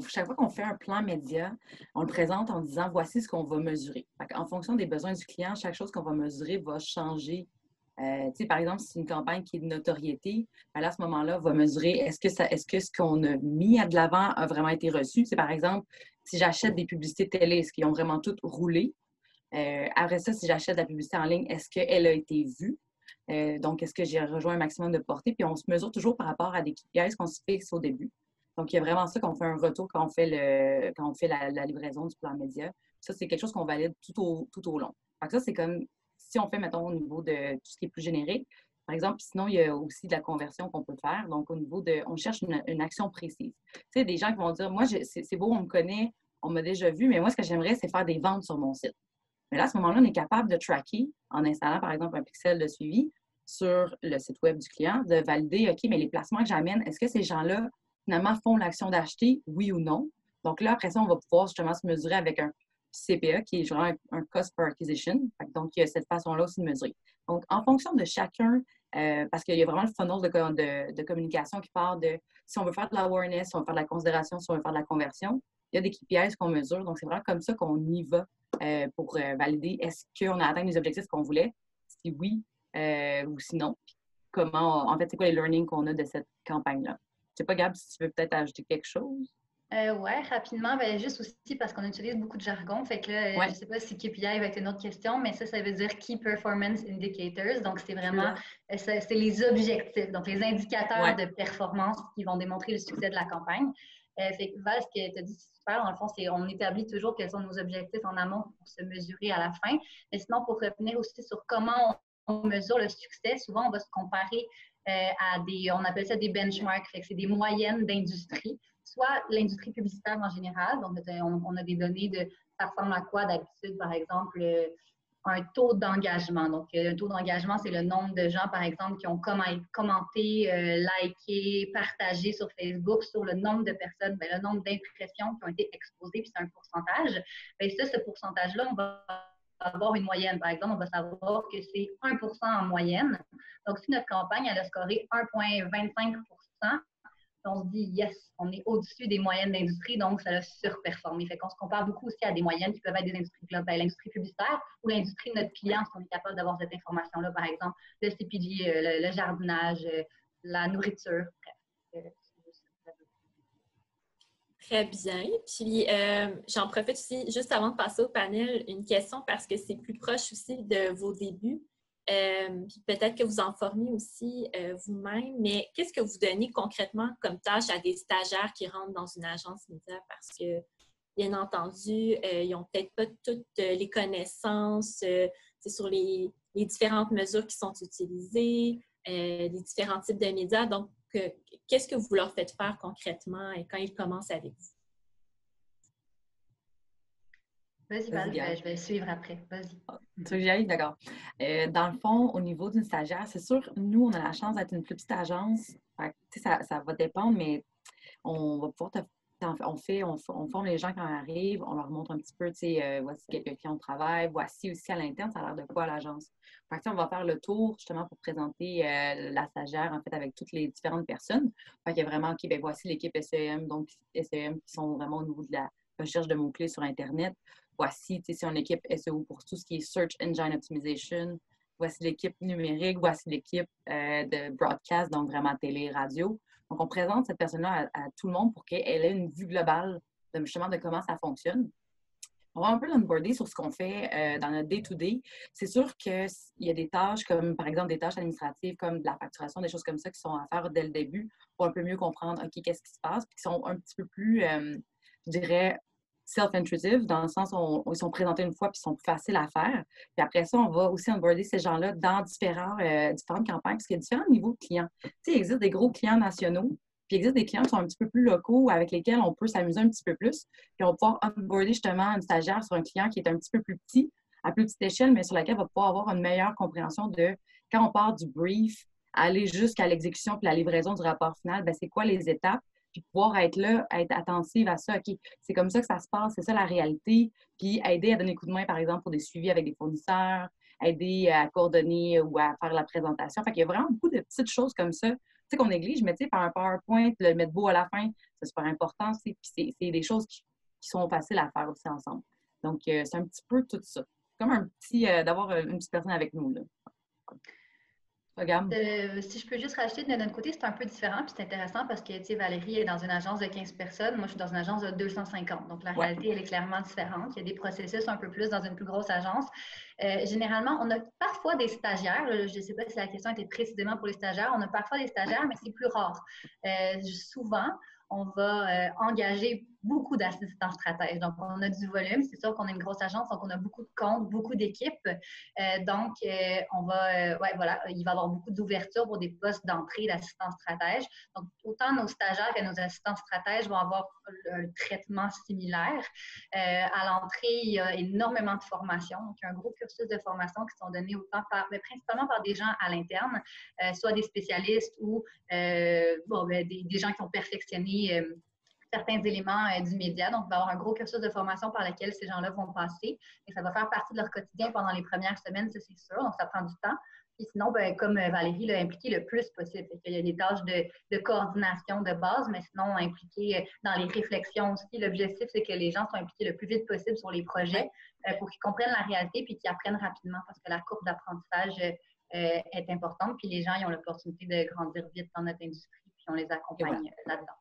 chaque fois qu'on fait un plan média, on le présente en disant voici ce qu'on va mesurer. En fonction des besoins du client, chaque chose qu'on va mesurer va changer. Par exemple, si c'est une campagne qui est de notoriété, là, à ce moment-là, on va mesurer est-ce que ce qu'on a mis de l'avant a vraiment été reçu. C'est par exemple, si j'achète des publicités télé, est-ce qu'ils ont vraiment toutes roulé? Après ça, si j'achète de la publicité en ligne, est-ce qu'elle a été vue? Donc, est-ce que j'ai rejoint un maximum de portée? Puis, on se mesure toujours par rapport à des KPIs qu'on se fixe au début. Donc, il y a vraiment ça qu'on fait un retour quand on fait la livraison du plan média. Ça, c'est quelque chose qu'on valide tout au long. Donc, ça, c'est comme si on fait, mettons, au niveau de tout ce qui est plus générique. Par exemple, sinon, il y a aussi de la conversion qu'on peut faire. Donc, au niveau de... On cherche une action précise. Tu sais, des gens qui vont dire, moi, c'est beau, on me connaît, on m'a déjà vu, mais moi, ce que j'aimerais, c'est faire des ventes sur mon site. Mais là, à ce moment-là, on est capable de tracker en installant, par exemple, un pixel de suivi sur le site web du client, de valider, OK, mais les placements que j'amène, est-ce que ces gens-là, finalement, font l'action d'acheter, oui ou non? Donc là, après ça, on va pouvoir justement se mesurer avec un CPA, qui est genre un cost per acquisition. Donc, il y a cette façon-là aussi de mesurer. Donc, en fonction de chacun, parce qu'il y a vraiment le funnel de communication qui part de si on veut faire de l'awareness, si on veut faire de la considération, si on veut faire de la conversion, il y a des KPIs qu'on mesure. Donc, c'est vraiment comme ça qu'on y va pour valider est-ce qu'on a atteint les objectifs qu'on voulait, si oui ou sinon. Comment, en fait, c'est quoi les learnings qu'on a de cette campagne-là? Je ne sais pas, Gab, si tu veux peut-être ajouter quelque chose. Oui, rapidement, juste aussi parce qu'on utilise beaucoup de jargon. Fait que là, je ne sais pas si KPI va être une autre question, mais ça veut dire Key Performance Indicators. Donc, c'est vraiment, c'est les objectifs, donc les indicateurs de performance qui vont démontrer le succès de la campagne. Fait que Val, ce que tu as dit, c'est super. Dans le fond, on établit toujours quels sont nos objectifs en amont pour se mesurer à la fin. Mais sinon, pour revenir aussi sur comment on mesure le succès, souvent, on va se comparer à on appelle ça des benchmarks. Fait que c'est des moyennes d'industrie. Soit l'industrie publicitaire en général, donc on a des données de ça ressemble à quoi d'habitude, par exemple, un taux d'engagement. Donc, un taux d'engagement, c'est le nombre de gens, par exemple, qui ont commenté, liké, partagé sur Facebook sur le nombre de personnes, le nombre d'impressions qui ont été exposées, puis c'est un pourcentage. Ce pourcentage-là, on va avoir une moyenne. Par exemple, on va savoir que c'est 1% en moyenne. Donc, si notre campagne, elle a scoré 1,25%, on se dit, yes, on est au-dessus des moyennes d'industrie, donc ça a surperformé. Fait qu'on se compare beaucoup aussi à des moyennes qui peuvent être des industries globales, l'industrie publicitaire ou l'industrie de notre client, si on est capable d'avoir cette information-là, par exemple, le CPG, le jardinage, la nourriture, bref. Très bien. Puis, j'en profite aussi, juste avant de passer au panel, une question parce que c'est plus proche aussi de vos débuts. Puis peut-être que vous en formez aussi vous-même, mais qu'est-ce que vous donnez concrètement comme tâche à des stagiaires qui rentrent dans une agence média? Parce que, bien entendu, ils n'ont peut-être pas toutes les connaissances sur les différentes mesures qui sont utilisées, les différents types de médias. Donc, qu'est-ce que vous leur faites faire concrètement et quand ils commencent avec vous? Vas-y, Val, je vais suivre après. Vas-y. Tu veux que j'y aille? D'accord. Dans le fond, au niveau d'une stagiaire, c'est sûr, nous, on a la chance d'être une plus petite agence. Fait que, ça va dépendre, mais on va pouvoir on forme les gens quand ils arrivent, on leur montre un petit peu, voici quelques clients de travail, voici aussi à l'interne, ça a l'air de quoi à l'agence. Fait que, on va faire le tour justement pour présenter la stagiaire, en fait, avec toutes les différentes personnes. Fait qu'il y a vraiment, OK, ben voici l'équipe SEM, donc SEM qui sont vraiment au niveau de la recherche de mots-clés sur Internet. Voici, c'est une équipe SEO pour tout ce qui est Search Engine Optimization. Voici l'équipe numérique, voici l'équipe de broadcast, donc vraiment télé, radio. Donc, on présente cette personne-là à tout le monde pour qu'elle ait une vue globale justement de comment ça fonctionne. On va un peu l'onboarder sur ce qu'on fait dans notre day-to-day. C'est sûr qu'il y a des tâches comme, par exemple, des tâches administratives comme de la facturation, des choses comme ça qui sont à faire dès le début pour un peu mieux comprendre, OK, qu'est-ce qui se passe, puis qui sont un petit peu plus, je dirais, self-intrusive, dans le sens où ils sont présentés une fois puis ils sont plus faciles à faire. Puis après ça, on va aussi onboarder ces gens-là dans différentes campagnes, parce qu'il y a différents niveaux de clients. Tu sais, il existe des gros clients nationaux, puis il existe des clients qui sont un petit peu plus locaux avec lesquels on peut s'amuser un petit peu plus. Puis on va pouvoir onboarder justement une stagiaire sur un client qui est un petit peu plus petit, à plus petite échelle, mais sur laquelle on va pouvoir avoir une meilleure compréhension de quand on part du brief, aller jusqu'à l'exécution puis la livraison du rapport final, bien, c'est quoi les étapes? Puis pouvoir être là, être attentive à ça. OK, c'est comme ça que ça se passe, c'est ça la réalité. Puis aider à donner un coup de main, par exemple, pour des suivis avec des fournisseurs, aider à coordonner ou à faire la présentation. Fait qu'il y a vraiment beaucoup de petites choses comme ça, tu sais, qu'on néglige, mais tu sais, par un PowerPoint, le mettre beau à la fin, c'est super important. Puis c'est des choses qui sont faciles à faire aussi ensemble. Donc, c'est un petit peu tout ça. Comme un petit, d'avoir une petite personne avec nous, là. Si je peux juste rajouter de notre côté, c'est un peu différent, puis c'est intéressant parce que, tu sais, Valérie est dans une agence de 15 personnes, moi je suis dans une agence de 250. Donc la réalité, elle est clairement différente. Il y a des processus un peu plus dans une plus grosse agence. Généralement, on a parfois des stagiaires, je ne sais pas si la question était précisément pour les stagiaires, on a parfois des stagiaires, mais c'est plus rare. Souvent, on va engager beaucoup d'assistants stratèges. Donc, on a du volume. C'est sûr qu'on a une grosse agence, donc on a beaucoup de comptes, beaucoup d'équipes. On va, voilà, il va y avoir beaucoup d'ouverture pour des postes d'entrée d'assistants stratèges. Donc, autant nos stagiaires que nos assistants stratèges vont avoir un traitement similaire. À l'entrée, il y a énormément de formations. Donc, il y a un gros cursus de formation qui sont donnés autant principalement par des gens à l'interne, soit des spécialistes ou des gens qui ont perfectionné certains éléments du média. Donc, il va y avoir un gros cursus de formation par lequel ces gens-là vont passer. Et ça va faire partie de leur quotidien pendant les premières semaines, ça c'est sûr. Donc, ça prend du temps. Puis sinon, comme Valérie l'a impliqué le plus possible. Il y a des tâches de coordination de base, mais sinon, impliqué dans les réflexions aussi. L'objectif, c'est que les gens soient impliqués le plus vite possible sur les projets pour qu'ils comprennent la réalité puis qu'ils apprennent rapidement parce que la courbe d'apprentissage est importante. Puis les gens, ils ont l'opportunité de grandir vite dans notre industrie puis on les accompagne là-dedans.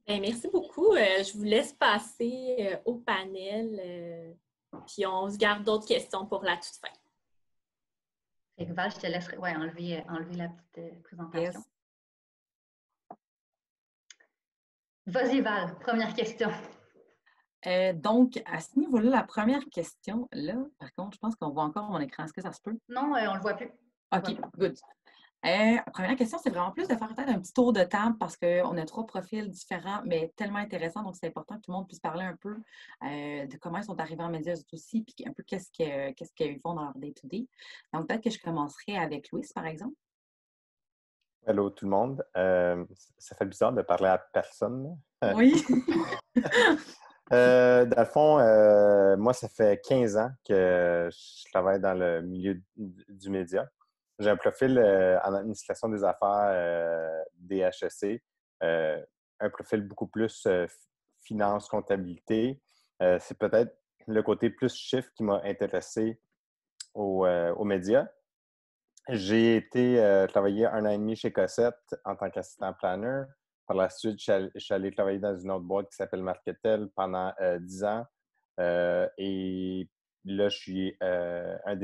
Bien, merci beaucoup. Je vous laisse passer au panel, puis on se garde d'autres questions pour la toute fin. Fait que Val, je te laisserai enlever la petite présentation. Yes. Vas-y, Val, première question. Donc, à ce niveau-là, la première question, là, par contre, je pense qu'on voit encore mon écran. Est-ce que ça se peut? Non, on ne le voit plus. OK, good. Première question, c'est vraiment plus de faire peut-être un petit tour de table parce qu'on a 3 profils différents, mais tellement intéressants. Donc, c'est important que tout le monde puisse parler un peu de comment ils sont arrivés en médias aussi, puis un peu qu'est-ce qu'ils font dans leur day-to-day. Donc, peut-être que je commencerai avec Louis, par exemple. Hello tout le monde. Ça fait bizarre de parler à personne. Oui. Dans le fond, moi, ça fait 15 ans que je travaille dans le milieu du média. J'ai un profil en administration des affaires DHEC. un profil beaucoup plus finance, comptabilité. C'est peut-être le côté plus chiffre qui m'a intéressé aux médias. J'ai été travailler 1 an et demi chez Cossette en tant qu'assistant planner. Par la suite, je suis allé travailler dans une autre boîte qui s'appelle Marketel pendant 10 ans. Et là, je suis un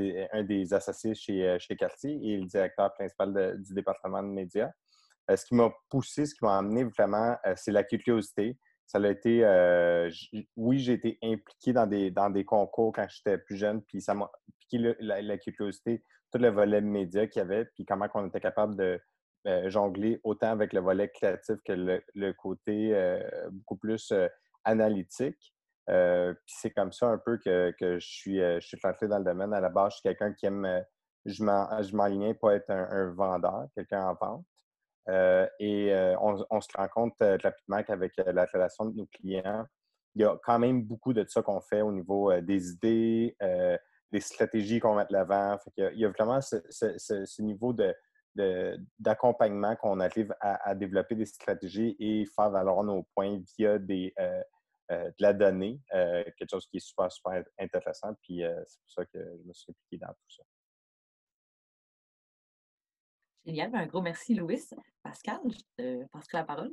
des associés chez Cartier et le directeur principal du département de médias. Ce qui m'a poussé, ce qui m'a amené vraiment, c'est la curiosité. Ça a été, oui, j'ai été impliqué dans des concours quand j'étais plus jeune, puis ça m'a piqué la curiosité, tout le volet média qu'il y avait, puis comment on était capable de jongler autant avec le volet créatif que le côté beaucoup plus analytique. Puis c'est comme ça un peu que je suis rentré dans le domaine. À la base, je suis quelqu'un qui aime, je m'enlignais pour être un vendeur, quelqu'un en vente. On se rend compte rapidement qu'avec la relation de nos clients, il y a quand même beaucoup de ça qu'on fait au niveau des idées, des stratégies qu'on met de l'avant. Il y a vraiment ce niveau d'accompagnement qu'on arrive à développer des stratégies et faire valoir nos points via de la donnée, quelque chose qui est super, super intéressant. Puis c'est pour ça que je me suis impliqué dans tout ça. Génial. Un gros merci, Louis. Pascal, je te passe la parole.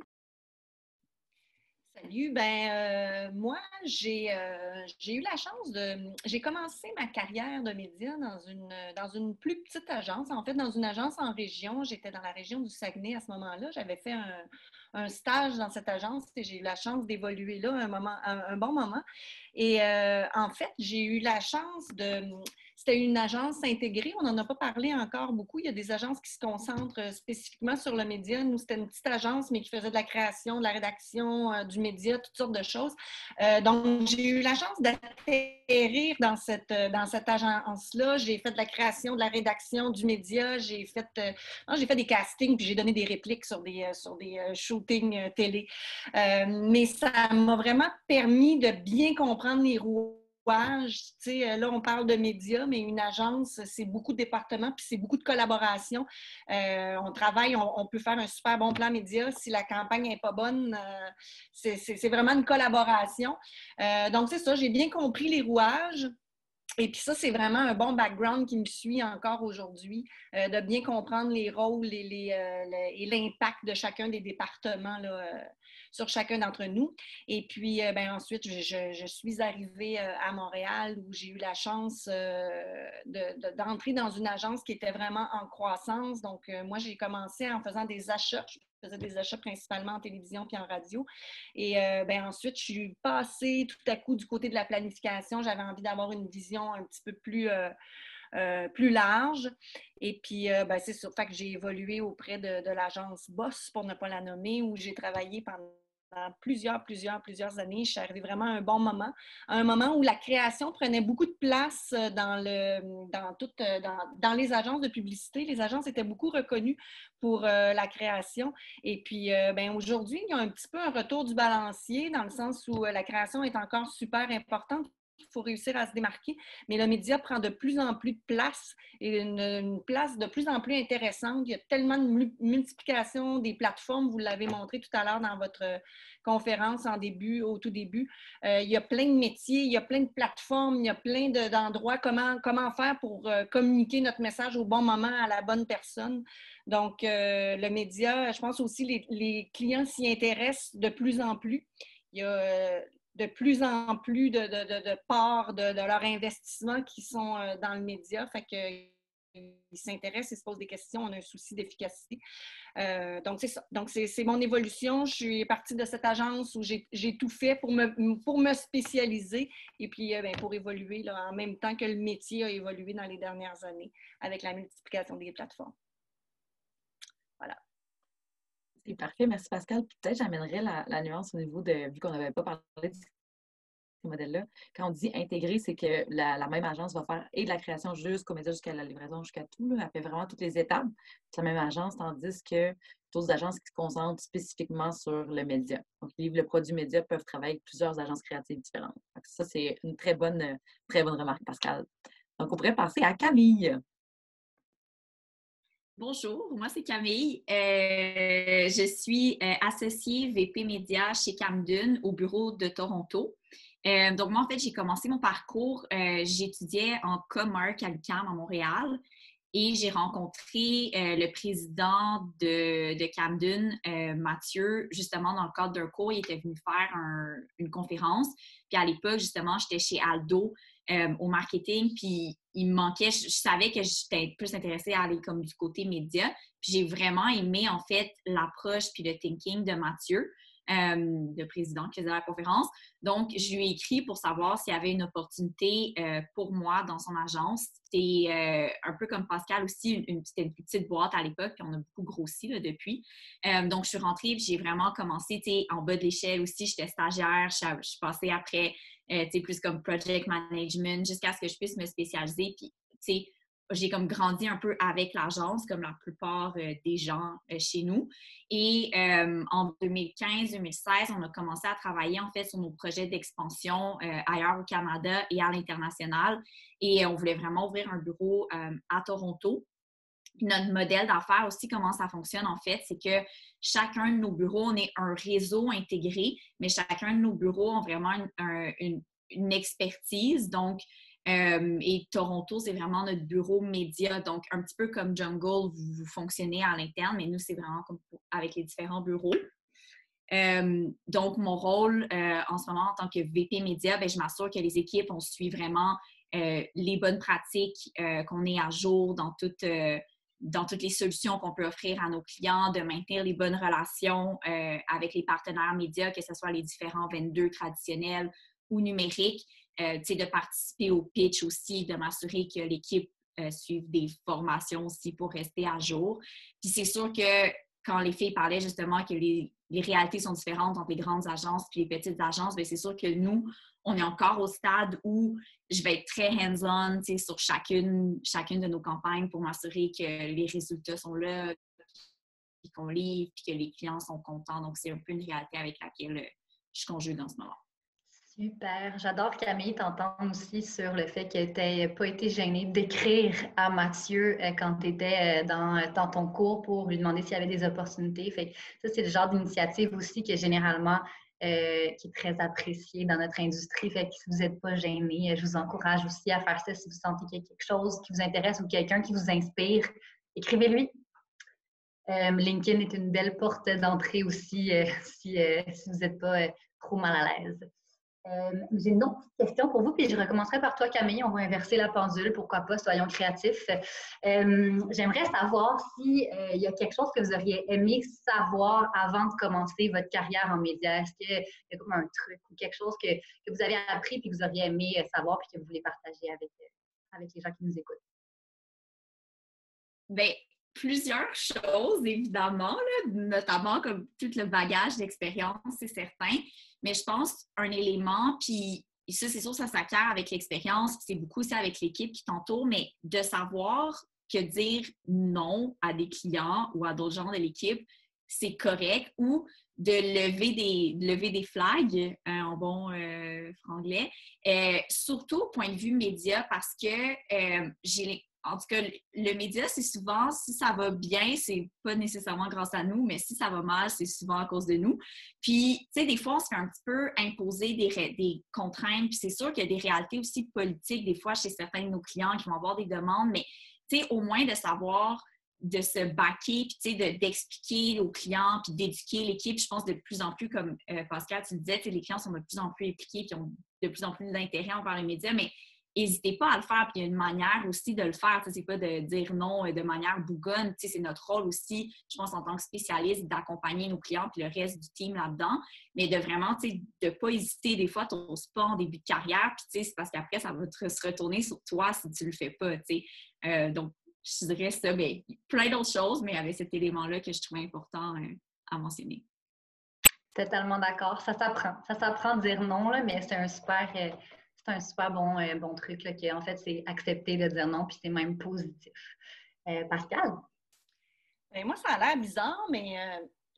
Salut, moi, j'ai eu la chance j'ai commencé ma carrière de média dans une plus petite agence, en fait, dans une agence en région. J'étais dans la région du Saguenay à ce moment-là. J'avais fait un stage dans cette agence et j'ai eu la chance d'évoluer là un bon moment. Et en fait, j'ai eu la chance C'était une agence intégrée. On n'en a pas parlé encore beaucoup. Il y a des agences qui se concentrent spécifiquement sur le média. Nous, c'était une petite agence, mais qui faisait de la création, de la rédaction, du média, toutes sortes de choses. Donc, j'ai eu la chance d'atterrir dans cette agence-là. J'ai fait de la création, de la rédaction, du média. J'ai fait des castings, puis j'ai donné des répliques sur des shootings télé. Mais ça m'a vraiment permis de bien comprendre les rouages. Là, on parle de médias, mais une agence, c'est beaucoup de départements puis c'est beaucoup de collaboration. On travaille, on peut faire un super bon plan média. Si la campagne n'est pas bonne, c'est vraiment une collaboration. Donc, c'est ça, j'ai bien compris les rouages. Et puis ça, c'est vraiment un bon background qui me suit encore aujourd'hui, de bien comprendre les rôles et l'impact de chacun des départements là, sur chacun d'entre nous. Et puis, ensuite, je suis arrivée à Montréal où j'ai eu la chance d'entrer dans une agence qui était vraiment en croissance. Donc, moi, j'ai commencé en faisant des achats. Je faisais des achats principalement en télévision puis en radio. Et ensuite, je suis passée tout à coup du côté de la planification. J'avais envie d'avoir une vision un petit peu plus large. Et puis, c'est sûr. Fait que j'ai évolué auprès de l'agence Boss, pour ne pas la nommer, où j'ai travaillé pendant plusieurs années. Je suis arrivée vraiment à un moment où la création prenait beaucoup de place dans les agences de publicité. Les agences étaient beaucoup reconnues pour la création. Et puis, aujourd'hui, il y a un petit peu un retour du balancier dans le sens où la création est encore super importante. Il faut réussir à se démarquer, mais le média prend de plus en plus de place et une place de plus en plus intéressante. Il y a tellement de multiplication des plateformes, vous l'avez montré tout à l'heure dans votre conférence au tout début. Il y a plein de métiers, il y a plein de plateformes, il y a plein d'endroits. Comment faire pour communiquer notre message au bon moment à la bonne personne. Donc, le média, je pense aussi les clients s'y intéressent de plus en plus. Il y a de plus en plus de parts de leur investissement qui sont dans le média. Fait qu'ils s'intéressent, ils se posent des questions, on a un souci d'efficacité. Donc, c'est ça. Donc, c'est mon évolution. Je suis partie de cette agence où j'ai tout fait pour me spécialiser et puis pour évoluer là, en même temps que le métier a évolué dans les dernières années avec la multiplication des plateformes. Voilà. C'est parfait. Merci, Pascal. Peut-être j'amènerais la nuance au niveau de, vu qu'on n'avait pas parlé de ces modèles-là, quand on dit intégrer, c'est que la même agence va faire et de la création jusqu'au média, jusqu'à la livraison, jusqu'à tout. Là. Elle fait vraiment toutes les étapes de la même agence, tandis que d'autres agences qui se concentrent spécifiquement sur le média. Donc, ils livrent le produit média, peuvent travailler avec plusieurs agences créatives différentes. Donc, ça, c'est une très bonne remarque, Pascal. Donc, on pourrait passer à Camille. Bonjour, moi c'est Camille. Je suis associée VP Média chez Camden au bureau de Toronto. Donc moi en fait j'ai commencé mon parcours, j'étudiais en Commerce à l'UQAM à Montréal et j'ai rencontré le président de Camden, Mathieu, justement dans le cadre d'un cours. Il était venu faire une conférence. Puis à l'époque justement j'étais chez Aldo. Au marketing, puis il me manquait, je savais que j'étais plus intéressée à aller comme du côté média, puis j'ai vraiment aimé en fait l'approche puis le thinking de Mathieu, le président qui faisait la conférence. Donc, je lui ai écrit pour savoir s'il y avait une opportunité pour moi dans son agence. C'était un peu comme Pascal aussi, c'était une petite boîte à l'époque, puis on a beaucoup grossi là, depuis. Donc, je suis rentrée, puis j'ai vraiment commencé en bas de l'échelle aussi. J'étais stagiaire, je suis passée après plus comme project management jusqu'à ce que je puisse me spécialiser. Puis, j'ai comme grandi un peu avec l'agence, comme la plupart des gens chez nous. Et en 2015-2016, on a commencé à travailler en fait sur nos projets d'expansion ailleurs au Canada et à l'international. Et on voulait vraiment ouvrir un bureau à Toronto. Puis notre modèle d'affaires aussi, comment ça fonctionne en fait, c'est que chacun de nos bureaux, on est un réseau intégré, mais chacun de nos bureaux a vraiment une expertise. Donc, et Toronto, c'est vraiment notre bureau média. Donc, un petit peu comme Jungle, vous fonctionnez à l'interne, mais nous, c'est vraiment comme avec les différents bureaux. Donc, mon rôle en ce moment en tant que VP Média, je m'assure que les équipes, on suit vraiment les bonnes pratiques, qu'on est à jour dans toutes les solutions qu'on peut offrir à nos clients, de maintenir les bonnes relations avec les partenaires médias, que ce soit les différents vendeurs traditionnels ou numériques, de participer au pitch aussi, de m'assurer que l'équipe suive des formations aussi pour rester à jour. Puis c'est sûr que quand les filles parlaient justement que les réalités sont différentes entre les grandes agences et les petites agences, c'est sûr que nous, on est encore au stade où je vais être très hands-on sur chacune de nos campagnes pour m'assurer que les résultats sont là, puis qu'on livre, puis que les clients sont contents. Donc, c'est un peu une réalité avec laquelle je conjugue en ce moment. Super. J'adore, Camille, t'entendre aussi sur le fait que tu n'aies pas été gênée d'écrire à Mathieu quand tu étais dans ton cours pour lui demander s'il y avait des opportunités. Fait que ça, c'est le genre d'initiative aussi qui est généralement qui est très appréciée dans notre industrie. Fait que si vous n'êtes pas gêné, je vous encourage aussi à faire ça si vous sentez qu'il y a quelque chose qui vous intéresse ou quelqu'un qui vous inspire. Écrivez-lui. LinkedIn est une belle porte d'entrée aussi si vous n'êtes pas trop mal à l'aise. J'ai une autre question pour vous, puis je recommencerai par toi, Camille. On va inverser la pendule, pourquoi pas, soyons créatifs. J'aimerais savoir s'il y a quelque chose que vous auriez aimé savoir avant de commencer votre carrière en médias. Est-ce qu'il y a comme un truc ou quelque chose que vous avez appris et que vous auriez aimé savoir et que vous voulez partager avec les gens qui nous écoutent? Bien, plusieurs choses, évidemment, là, notamment comme tout le bagage d'expérience, c'est certain. Mais je pense un élément, puis ça, c'est sûr, ça s'acquiert avec l'expérience, c'est beaucoup aussi avec l'équipe qui t'entoure, mais de savoir que dire non à des clients ou à d'autres gens de l'équipe, c'est correct, ou de lever des flags, en bon franglais, surtout au point de vue média, parce que en tout cas, le média, c'est souvent, si ça va bien, c'est pas nécessairement grâce à nous, mais si ça va mal, c'est souvent à cause de nous. Puis, tu sais, des fois, on se fait un petit peu imposer des contraintes, puis c'est sûr qu'il y a des réalités aussi politiques, des fois, chez certains de nos clients qui vont avoir des demandes, mais, tu sais, au moins de savoir, de se backer, puis, tu sais, d'expliquer aux clients, puis d'éduquer l'équipe. Je pense de plus en plus, comme Pascal, tu le disais, les clients sont de plus en plus impliqués, puis ont de plus en plus d'intérêt envers les médias, mais n'hésitez pas à le faire, puis il y a une manière aussi de le faire. C'est pas de dire non de manière bougonne. C'est notre rôle aussi, je pense, en tant que spécialiste, d'accompagner nos clients puis le reste du team là-dedans, mais de vraiment, de ne pas hésiter. Des fois, tu n'oses pas en début de carrière, puis c'est parce qu'après, ça va se retourner sur toi si tu le fais pas. Donc, je dirais ça, mais plein d'autres choses, mais avec cet élément-là que je trouvais important à mentionner. Totalement d'accord. Ça s'apprend. Ça s'apprend de dire non, là, mais c'est un super bon truc, là, en fait, c'est accepter de dire non, puis c'est même positif. Pascal? Bien, moi, ça a l'air bizarre, mais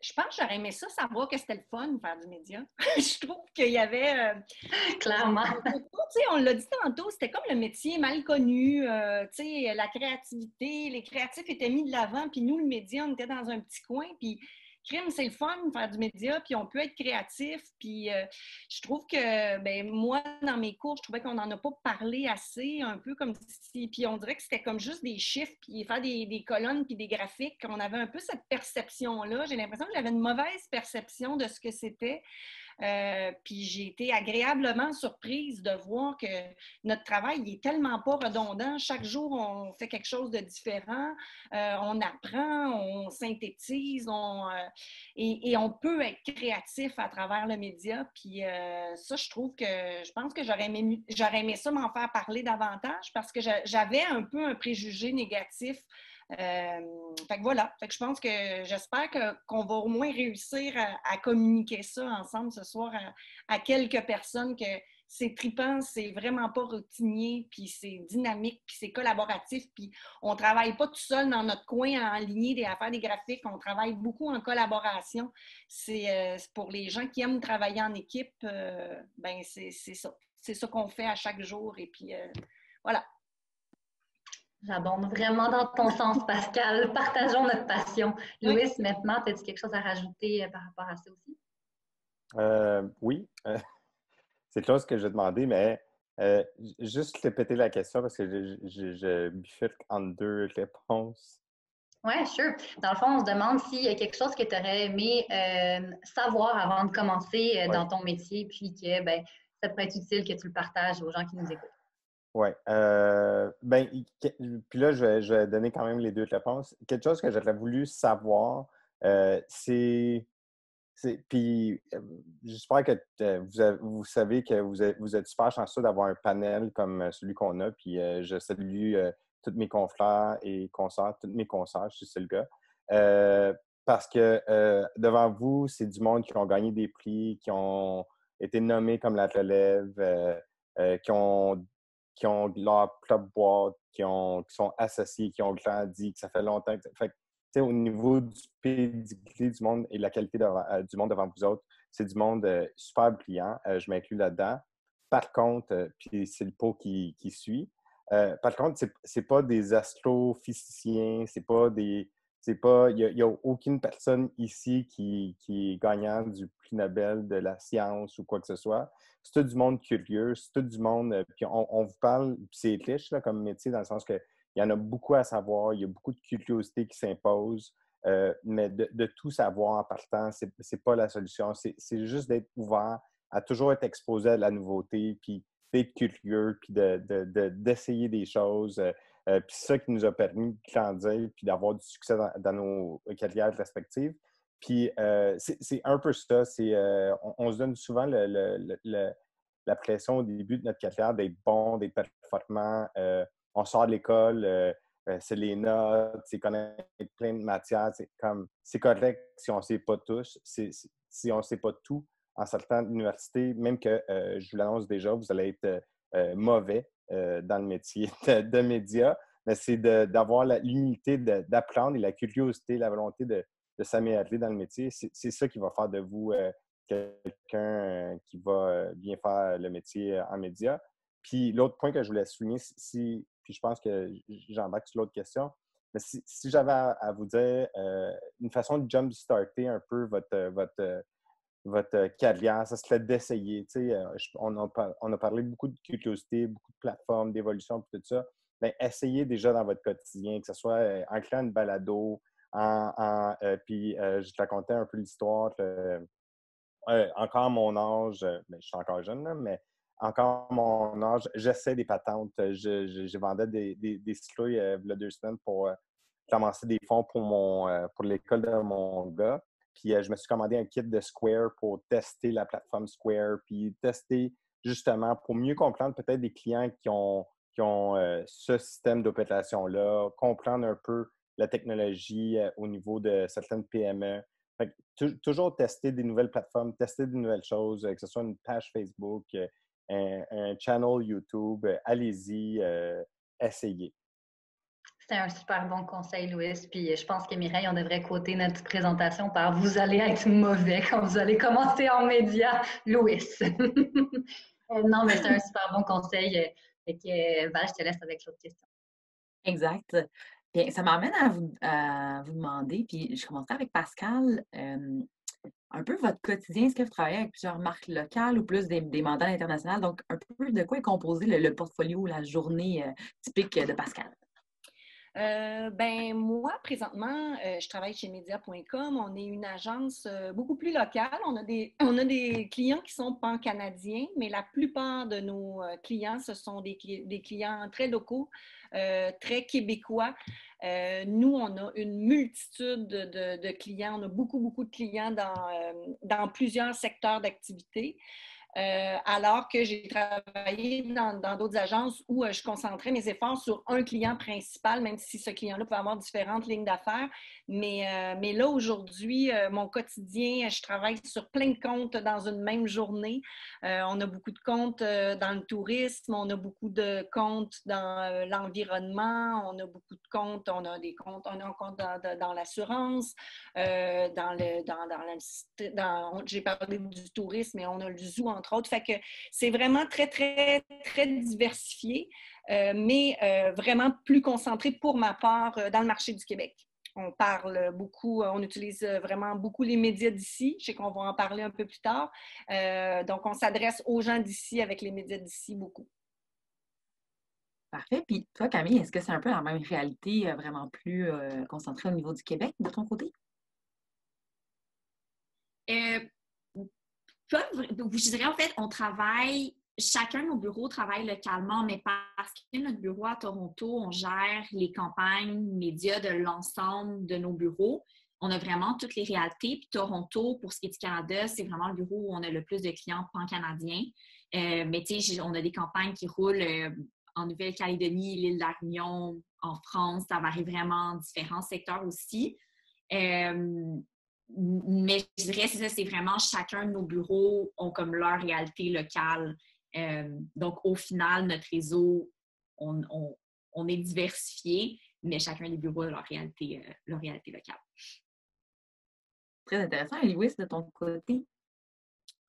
je pense que j'aurais aimé ça, savoir que c'était le fun, faire du média. Je trouve qu'il y avait... Clairement. On l'a dit tantôt, c'était comme le métier mal connu, la créativité, les créatifs étaient mis de l'avant, puis nous, le média, on était dans un petit coin, puis crime, c'est le fun de faire du média, puis on peut être créatif, puis je trouve que, ben moi, dans mes cours, je trouvais qu'on n'en a pas parlé assez, un peu comme si, puis on dirait que c'était comme juste des chiffres, puis faire des colonnes, puis des graphiques, on avait un peu cette perception-là. J'ai l'impression que j'avais une mauvaise perception de ce que c'était. Puis j'ai été agréablement surprise de voir que notre travail il est tellement pas redondant. Chaque jour, on fait quelque chose de différent. On apprend, on synthétise, et on peut être créatif à travers le média. Puis ça, je pense que j'aurais aimé ça m'en faire parler davantage parce que j'avais un peu un préjugé négatif. Fait que voilà. Fait que je pense que j'espère qu'on va au moins réussir à communiquer ça ensemble ce soir à quelques personnes que c'est trippant, c'est vraiment pas routinier, puis c'est dynamique, puis c'est collaboratif, puis on travaille pas tout seul dans notre coin à aligner à faire des graphiques, on travaille beaucoup en collaboration. C'est pour les gens qui aiment travailler en équipe, ben c'est ça. C'est ça qu'on fait à chaque jour, et puis voilà. J'abonde vraiment dans ton sens, Pascal. Partageons notre passion. Oui. Louis, maintenant, as-tu quelque chose à rajouter par rapport à ça aussi? Oui, c'est quelque chose que je vais demander, mais juste répéter la question parce que je bifurque entre deux réponses. Oui, sure. Dans le fond, on se demande s'il y a quelque chose que tu aurais aimé savoir avant de commencer dans ton métier, puis que ben, ça pourrait être utile que tu le partages aux gens qui nous écoutent. Oui. Puis là, je vais donner quand même les deux réponses. Quelque chose que j'aurais voulu savoir, c'est. Puis, j'espère que vous savez que vous êtes super chanceux d'avoir un panel comme celui qu'on a. Puis, je salue tous mes confrères et consoeurs, tous mes consoeurs, si c'est le cas. Parce que devant vous, c'est du monde qui ont gagné des prix, qui ont été nommés comme la relève, qui ont leur propre boîte, qui sont associés, qui ont grandi, que ça fait longtemps. Fait que, au niveau du pédigré du monde et de la qualité du monde devant vous autres, c'est du monde super brillant. Je m'inclus là-dedans. Par contre, puis c'est le pot qui suit. Par contre, c'est pas des astrophysiciens, c'est pas des. Il n'y a aucune personne ici qui est gagnant du prix Nobel de la science ou quoi que ce soit. C'est tout du monde curieux, c'est tout du monde. Puis on vous parle, puis c'est riche là, comme métier, dans le sens que il y en a beaucoup à savoir, il y a beaucoup de curiosité qui s'impose, mais de tout savoir en partant, c'est pas la solution. C'est juste d'être ouvert, à toujours être exposé à la nouveauté, puis d'être curieux, puis d'essayer des choses. Puis c'est ça qui nous a permis de grandir, puis d'avoir du succès dans nos carrières respectives. Puis c'est un peu ça. On se donne souvent la pression au début de notre carrière d'être bon, d'être performant. On sort de l'école, c'est les notes, c'est connaître plein de matières. C'est correct si on ne sait pas tous, si on ne sait pas tout en sortant de l'université, même que je vous l'annonce déjà, vous allez être mauvais dans le métier de médias, mais c'est d'avoir l'humilité d'apprendre et la curiosité, la volonté de s'améliorer dans le métier. C'est ça qui va faire de vous quelqu'un qui va bien faire le métier en médias. Puis l'autre point que je voulais souligner, puis je pense que j'embarque sur l'autre question, mais si j'avais à vous dire une façon de jump-starter un peu votre carrière, ça serait d'essayer. On a parlé beaucoup de curiosité, beaucoup de plateformes, d'évolution, puis tout ça. Bien, essayez déjà dans votre quotidien, que ce soit en créant une balado, puis je te racontais un peu l'histoire. Encore à mon âge, je suis encore jeune, là, mais encore à mon âge, j'essaie des patentes. Je vendais des citrouilles il y a 2 semaines pour ramasser des fonds pour l'école de mon gars. Puis je me suis commandé un kit de Square pour tester la plateforme Square, puis tester justement pour mieux comprendre peut-être des clients qui ont ce système d'opération-là, comprendre un peu la technologie au niveau de certaines PME. Fait que toujours tester des nouvelles plateformes, tester de nouvelles choses, que ce soit une page Facebook, un channel YouTube, allez-y, essayez. C'est un super bon conseil, Louis. Puis je pense que Mireille, on devrait quoter notre présentation par vous allez être mauvais quand vous allez commencer en médias, Louis. Non, mais c'est un super bon conseil. Fait que, Val, je te laisse avec l'autre question. Exact. Bien, ça m'amène à vous demander, puis je commencerai avec Pascal, un peu votre quotidien. Est-ce que vous travaillez avec plusieurs marques locales ou plus des mandats internationaux? Donc, un peu de quoi est composé le portfolio, la journée typique de Pascal? Moi, présentement, je travaille chez media.com. On est une agence beaucoup plus locale. On a des clients qui sont pan-canadiens, mais la plupart de nos clients, ce sont des clients très locaux, très québécois. Nous, on a une multitude de clients. On a beaucoup, beaucoup de clients dans plusieurs secteurs d'activité. Alors que j'ai travaillé dans d'autres agences où je concentrais mes efforts sur un client principal, même si ce client-là peut avoir différentes lignes d'affaires. Mais là, aujourd'hui, mon quotidien, je travaille sur plein de comptes dans une même journée. On a beaucoup de comptes dans le tourisme, on a beaucoup de comptes dans l'environnement, on a beaucoup de comptes, on a un compte dans l'assurance, j'ai parlé du tourisme, mais on a le zoo, entre autres. Fait que c'est vraiment très, très, très diversifié, mais vraiment plus concentré pour ma part dans le marché du Québec. On parle beaucoup, on utilise vraiment beaucoup les médias d'ici. Je sais qu'on va en parler un peu plus tard. Donc, on s'adresse aux gens d'ici avec les médias d'ici beaucoup. Parfait. Puis toi, Camille, est-ce que c'est un peu la même réalité, vraiment plus concentrée au niveau du Québec de ton côté? Je dirais, en fait, chacun de nos bureaux travaille localement, mais parce que notre bureau à Toronto, on gère les campagnes médias de l'ensemble de nos bureaux. On a vraiment toutes les réalités. Puis Toronto, pour ce qui est du Canada, c'est vraiment le bureau où on a le plus de clients pan-canadiens. Mais tu sais, on a des campagnes qui roulent en Nouvelle-Calédonie, l'île de la Réunion, en France. Ça varie vraiment en différents secteurs aussi. Mais je dirais que c'est vraiment chacun de nos bureaux ont comme leur réalité locale. Donc, au final, notre réseau, on est diversifié, mais chacun des bureaux a leur réalité locale. Très intéressant. Et Louis, de ton côté?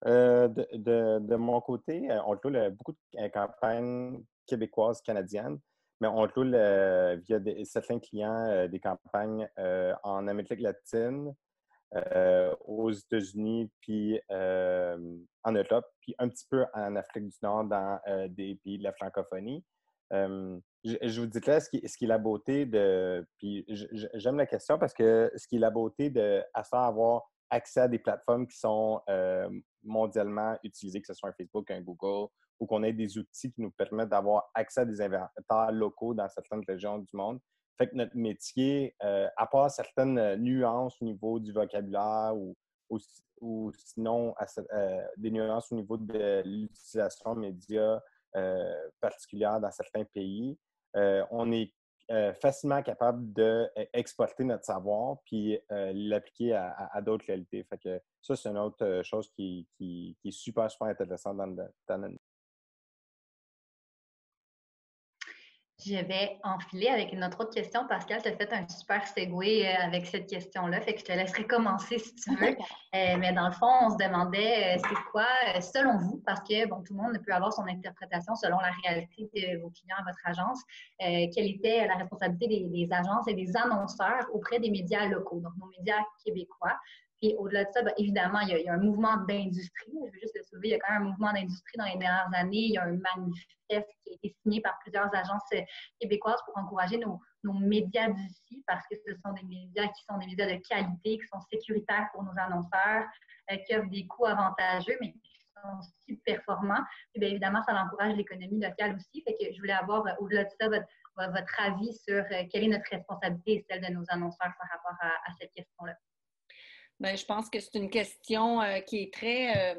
De mon côté, on roule beaucoup de campagnes québécoises, canadiennes, mais on roule via certains clients des campagnes en Amérique latine, aux États-Unis, puis en Europe, puis un petit peu en Afrique du Nord, dans des pays de la francophonie. Je vous dirais ce qui est la beauté de... Puis j'aime la question parce que ce qui est la beauté de avoir accès à des plateformes qui sont mondialement utilisées, que ce soit un Facebook, un Google, ou qu'on ait des outils qui nous permettent d'avoir accès à des inventaires locaux dans certaines régions du monde. Fait que notre métier, à part certaines nuances au niveau du vocabulaire ou sinon des nuances au niveau de l'utilisation de médias particulière dans certains pays, on est facilement capable d'exporter notre savoir puis l'appliquer à d'autres réalités. Fait que ça, c'est une autre chose qui est super, super intéressante dans notre... Je vais enfiler avec une autre question. Pascal, tu as fait un super segue avec cette question-là, fait que je te laisserai commencer si tu veux. Mais dans le fond, on se demandait, c'est quoi, selon vous, parce que bon, tout le monde peut avoir son interprétation selon la réalité de vos clients à votre agence, quelle était la responsabilité des agences et des annonceurs auprès des médias locaux, donc nos médias québécois. Puis au-delà de ça, bien, évidemment, il y a un mouvement d'industrie. Je veux juste le soulever, il y a quand même un mouvement d'industrie dans les dernières années. Il y a un manifeste qui a été signé par plusieurs agences québécoises pour encourager nos médias d'ici, parce que ce sont des médias qui sont des médias de qualité, qui sont sécuritaires pour nos annonceurs, qui offrent des coûts avantageux, mais qui sont aussi performants. Et bien évidemment, ça encourage l'économie locale aussi. Fait que je voulais avoir, au-delà de ça, votre avis sur quelle est notre responsabilité et celle de nos annonceurs par rapport à cette question-là. Bien, je pense que c'est une question qui est très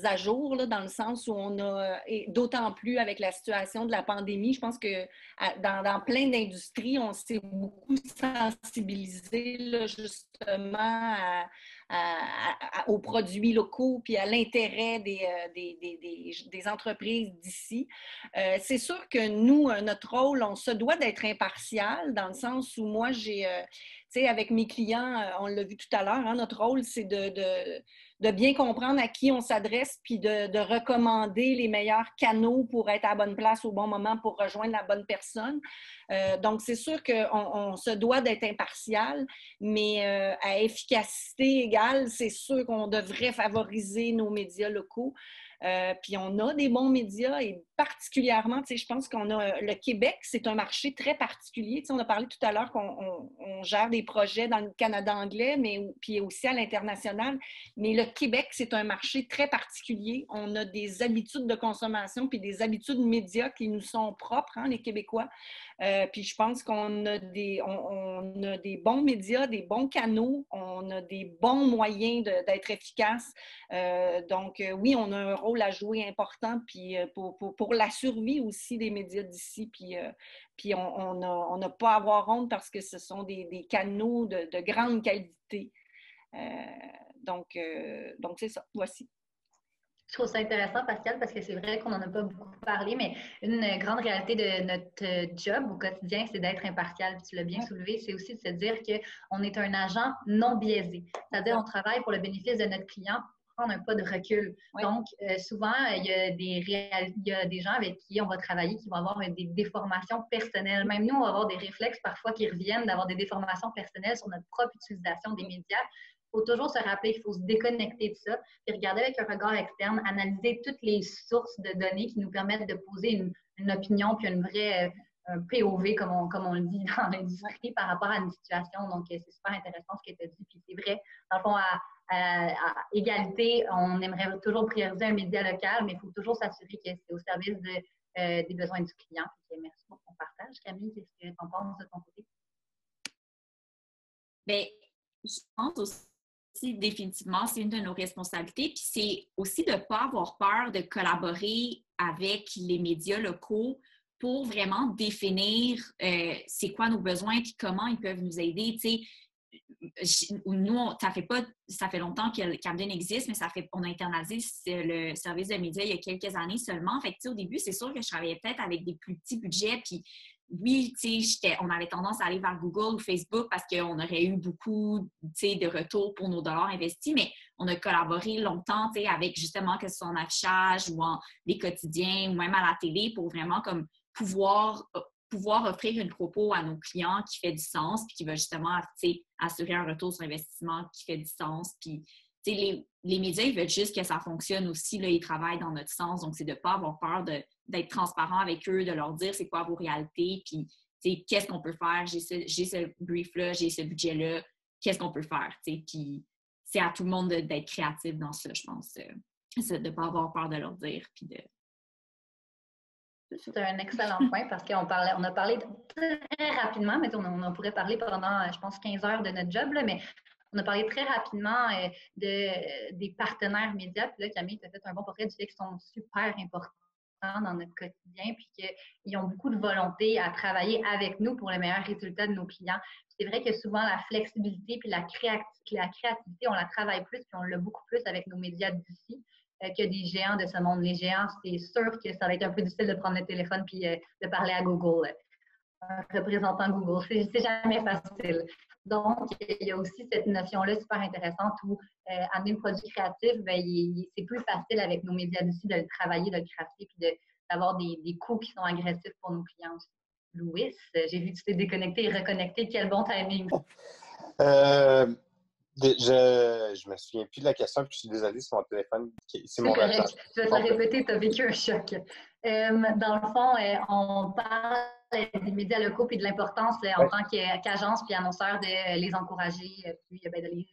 à jour, là, dans le sens où on a, et d'autant plus avec la situation de la pandémie, je pense que dans plein d'industries, on s'est beaucoup sensibilisé là, justement justement aux produits locaux puis à l'intérêt des entreprises d'ici. C'est sûr que nous, notre rôle, on se doit d'être impartial dans le sens où moi, tu sais, avec mes clients, on l'a vu tout à l'heure, hein, notre rôle, c'est de bien comprendre à qui on s'adresse puis de recommander les meilleurs canaux pour être à la bonne place au bon moment pour rejoindre la bonne personne. Donc, c'est sûr qu'on se doit d'être impartial, mais à efficacité égale, c'est sûr qu'on devrait favoriser nos médias locaux. Puis on a des bons médias et particulièrement, tu sais, je pense qu'on a le Québec, c'est un marché très particulier. Tu sais, on a parlé tout à l'heure qu'on gère des projets dans le Canada anglais, mais puis aussi à l'international. Mais le Québec, c'est un marché très particulier. On a des habitudes de consommation puis des habitudes médias qui nous sont propres, hein, les Québécois. Puis je pense qu'on a on a des bons médias, des bons canaux, on a des bons moyens d'être efficace. Donc, oui, on a un rôle à jouer important puis, pour la survie aussi des médias d'ici. Puis on n'a pas à avoir honte parce que ce sont des canaux de grande qualité. Donc c'est ça. Voici. Je trouve ça intéressant, Pascal, parce que c'est vrai qu'on n'en a pas beaucoup parlé, mais une grande réalité de notre job au quotidien, c'est d'être impartial. Tu l'as bien soulevé, c'est aussi de se dire qu'on est un agent non biaisé. C'est-à-dire qu'on travaille pour le bénéfice de notre client, pour prendre un pas de recul. Oui. Donc, souvent, il y a des gens avec qui on va travailler qui vont avoir des déformations personnelles. Même nous, on va avoir des réflexes parfois qui reviennent d'avoir des déformations personnelles sur notre propre utilisation des médias. Il faut toujours se rappeler qu'il faut se déconnecter de ça et regarder avec un regard externe, analyser toutes les sources de données qui nous permettent de poser une opinion puis une vraie POV, comme on le dit dans l'industrie, par rapport à une situation. Donc, c'est super intéressant ce que tu as dit. Puis c'est vrai, dans le fond, à égalité, on aimerait toujours prioriser un média local, mais il faut toujours s'assurer que c'est au service des besoins du client. Puis, merci pour ton partage. Camille, qu'est-ce que tu en penses de ton côté? Bien, je pense aussi définitivement, c'est une de nos responsabilités. Puis c'est aussi de ne pas avoir peur de collaborer avec les médias locaux pour vraiment définir c'est quoi nos besoins et comment ils peuvent nous aider. Tu sais, nous, ça fait longtemps que Camden existe, mais on a internalisé le service de médias il y a quelques années seulement. Fait que, au début, c'est sûr que je travaillais peut-être avec des plus petits budgets, puis oui, on avait tendance à aller vers Google ou Facebook parce qu'on aurait eu beaucoup de retours pour nos dollars investis, mais on a collaboré longtemps avec justement que ce soit en affichage ou les quotidiens ou même à la télé pour vraiment comme pouvoir offrir une propos à nos clients qui fait du sens puis qui va justement assurer un retour sur investissement qui fait du sens. Puis les médias, ils veulent juste que ça fonctionne aussi. Là, ils travaillent dans notre sens. Donc, c'est de ne pas avoir peur d'être transparent avec eux, de leur dire c'est quoi vos réalités, puis qu'est-ce qu'on peut faire. J'ai ce brief-là, j'ai ce budget-là, qu'est-ce qu'on peut faire. Puis c'est à tout le monde d'être créatif dans ça, je pense. De ne pas avoir peur de leur dire. Puis C'est un excellent point parce qu'on a parlé très rapidement, mais on pourrait parler pendant, je pense, 15 heures de notre job, là, mais on a parlé très rapidement des partenaires médias. Puis là, Camille, tu as fait un bon portrait du fait qu'ils sont super importants dans notre quotidien puis qu'ils ont beaucoup de volonté à travailler avec nous pour le meilleur résultat de nos clients. C'est vrai que souvent, la flexibilité puis la créativité, on la travaille plus puis on l'a beaucoup plus avec nos médias d'ici que des géants de ce monde. Les géants, c'est sûr que ça va être un peu difficile de prendre le téléphone puis de parler à Google. Un représentant Google, c'est jamais facile. Donc, il y a aussi cette notion-là super intéressante où amener le produit créatif, c'est plus facile avec nos médias d'ici de le travailler, de le crafter puis d'avoir des coûts qui sont agressifs pour nos clients aussi. Louis, j'ai vu que tu t'es déconnecté et reconnecté. Quel bon timing! Je me souviens plus de la question, puis je suis désolée, c'est mon téléphone. C'est mon correct. Je vais te répéter, tu as vécu un choc. Dans le fond, on parle des médias locaux et de l'importance en tant qu'agence puis annonceur de les encourager, puis de les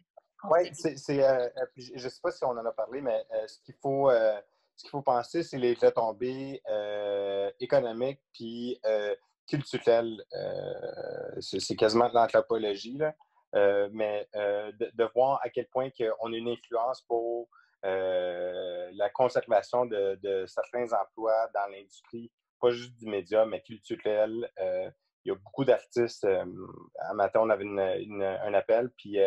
oui, je ne sais pas si on en a parlé, mais ce qu'il faut penser, c'est les retombées économiques puis culturelles. C'est quasiment de l'anthropologie, là. Mais de voir à quel point on a une influence pour la conservation de certains emplois dans l'industrie, pas juste du média, mais culturel. Il y a beaucoup d'artistes. Un matin, on avait un appel, puis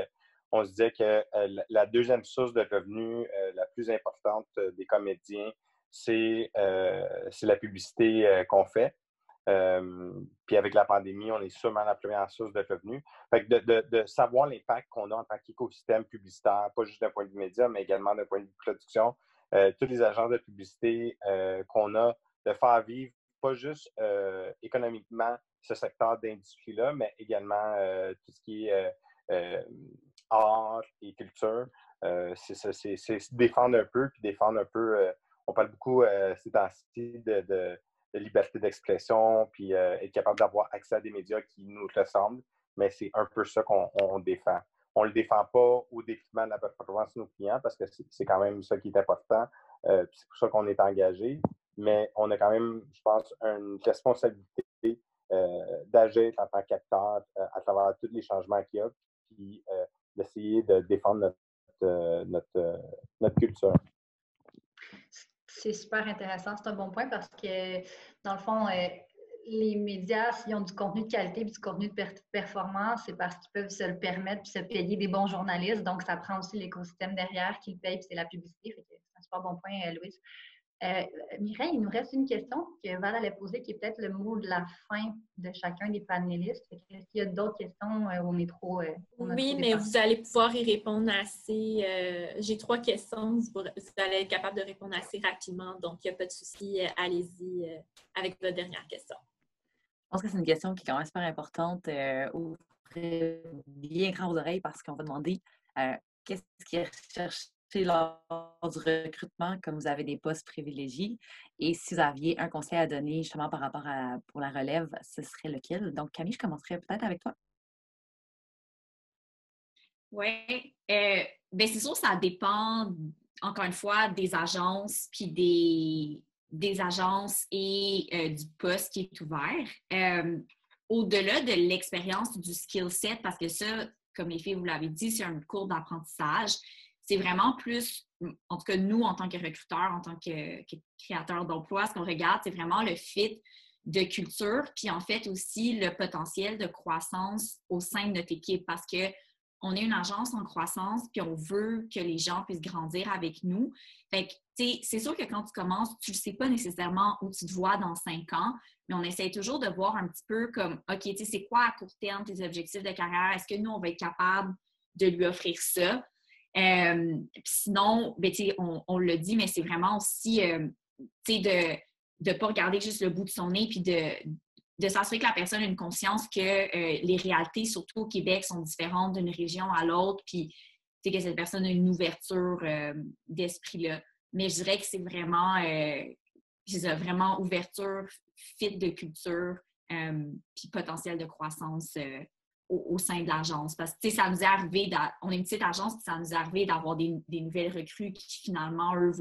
on se disait que la deuxième source de revenus la plus importante des comédiens, c'est la publicité qu'on fait. Puis avec la pandémie, on est sûrement la première source de revenus. Fait que de savoir l'impact qu'on a en tant qu'écosystème publicitaire, pas juste d'un point de vue média, mais également d'un point de vue production, toutes les agences de publicité qu'on a, de faire vivre pas juste économiquement ce secteur d'industrie-là, mais également tout ce qui est art et culture. C'est défendre un peu, puis défendre un peu, on parle beaucoup ces temps-ci de liberté d'expression, puis être capable d'avoir accès à des médias qui nous ressemblent, mais c'est un peu ça qu'on défend. On ne le défend pas au détriment de la performance de nos clients, parce que c'est quand même ça qui est important, c'est pour ça qu'on est engagé, mais on a quand même, je pense, une responsabilité d'agir en tant qu'acteur à travers tous les changements qu'il y a, puis d'essayer de défendre notre culture. C'est super intéressant, c'est un bon point parce que, dans le fond, les médias, s'ils ont du contenu de qualité et du contenu de performance, c'est parce qu'ils peuvent se le permettre et se payer des bons journalistes. Donc, ça prend aussi l'écosystème derrière qui le paye, puis c'est la publicité. C'est un super bon point, Louise. Mireille, il nous reste une question que Val allait poser, qui est peut-être le mot de la fin de chacun des panélistes. Est-ce qu'il y a d'autres questions où on est trop... oui, mais vous allez pouvoir y répondre assez... j'ai 3 questions, vous allez être capable de répondre assez rapidement, donc il n'y a pas de souci. Allez-y avec votre dernière question. Je pense que c'est une question qui est quand même super importante. Ouvrez bien grand vos oreilles parce qu'on va demander qu'est-ce qui est recherché lors du recrutement, comme vous avez des postes privilégiés. Et si vous aviez un conseil à donner justement par rapport pour la relève, ce serait lequel? Donc, Camille, je commencerai peut-être avec toi. Oui. Bien, c'est sûr, ça dépend, encore une fois, des agences puis des agences et du poste qui est ouvert. Au-delà de l'expérience du skill set, parce que ça, comme les filles, vous l'avez dit, c'est un cours d'apprentissage. C'est vraiment plus, en tout cas, nous, en tant que recruteurs, en tant que créateurs d'emplois, ce qu'on regarde, c'est vraiment le fit de culture, puis en fait aussi le potentiel de croissance au sein de notre équipe, parce que on est une agence en croissance, puis on veut que les gens puissent grandir avec nous. Fait que, c'est sûr que quand tu commences, tu ne sais pas nécessairement où tu te vois dans 5 ans, mais on essaie toujours de voir un petit peu comme, OK, c'est quoi à court terme tes objectifs de carrière? Est-ce que nous, on va être capable de lui offrir ça? Sinon, ben, on l'a dit, mais c'est vraiment aussi de ne pas regarder juste le bout de son nez, puis de s'assurer que la personne a une conscience que les réalités, surtout au Québec, sont différentes d'une région à l'autre, puis que cette personne a une ouverture d'esprit-là. Mais je dirais que c'est vraiment, vraiment ouverture, fit de culture, puis potentiel de croissance au sein de l'agence. Parce que ça nous est arrivé, on est une petite agence, puis ça nous est arrivé d'avoir des nouvelles recrues qui finalement, eux,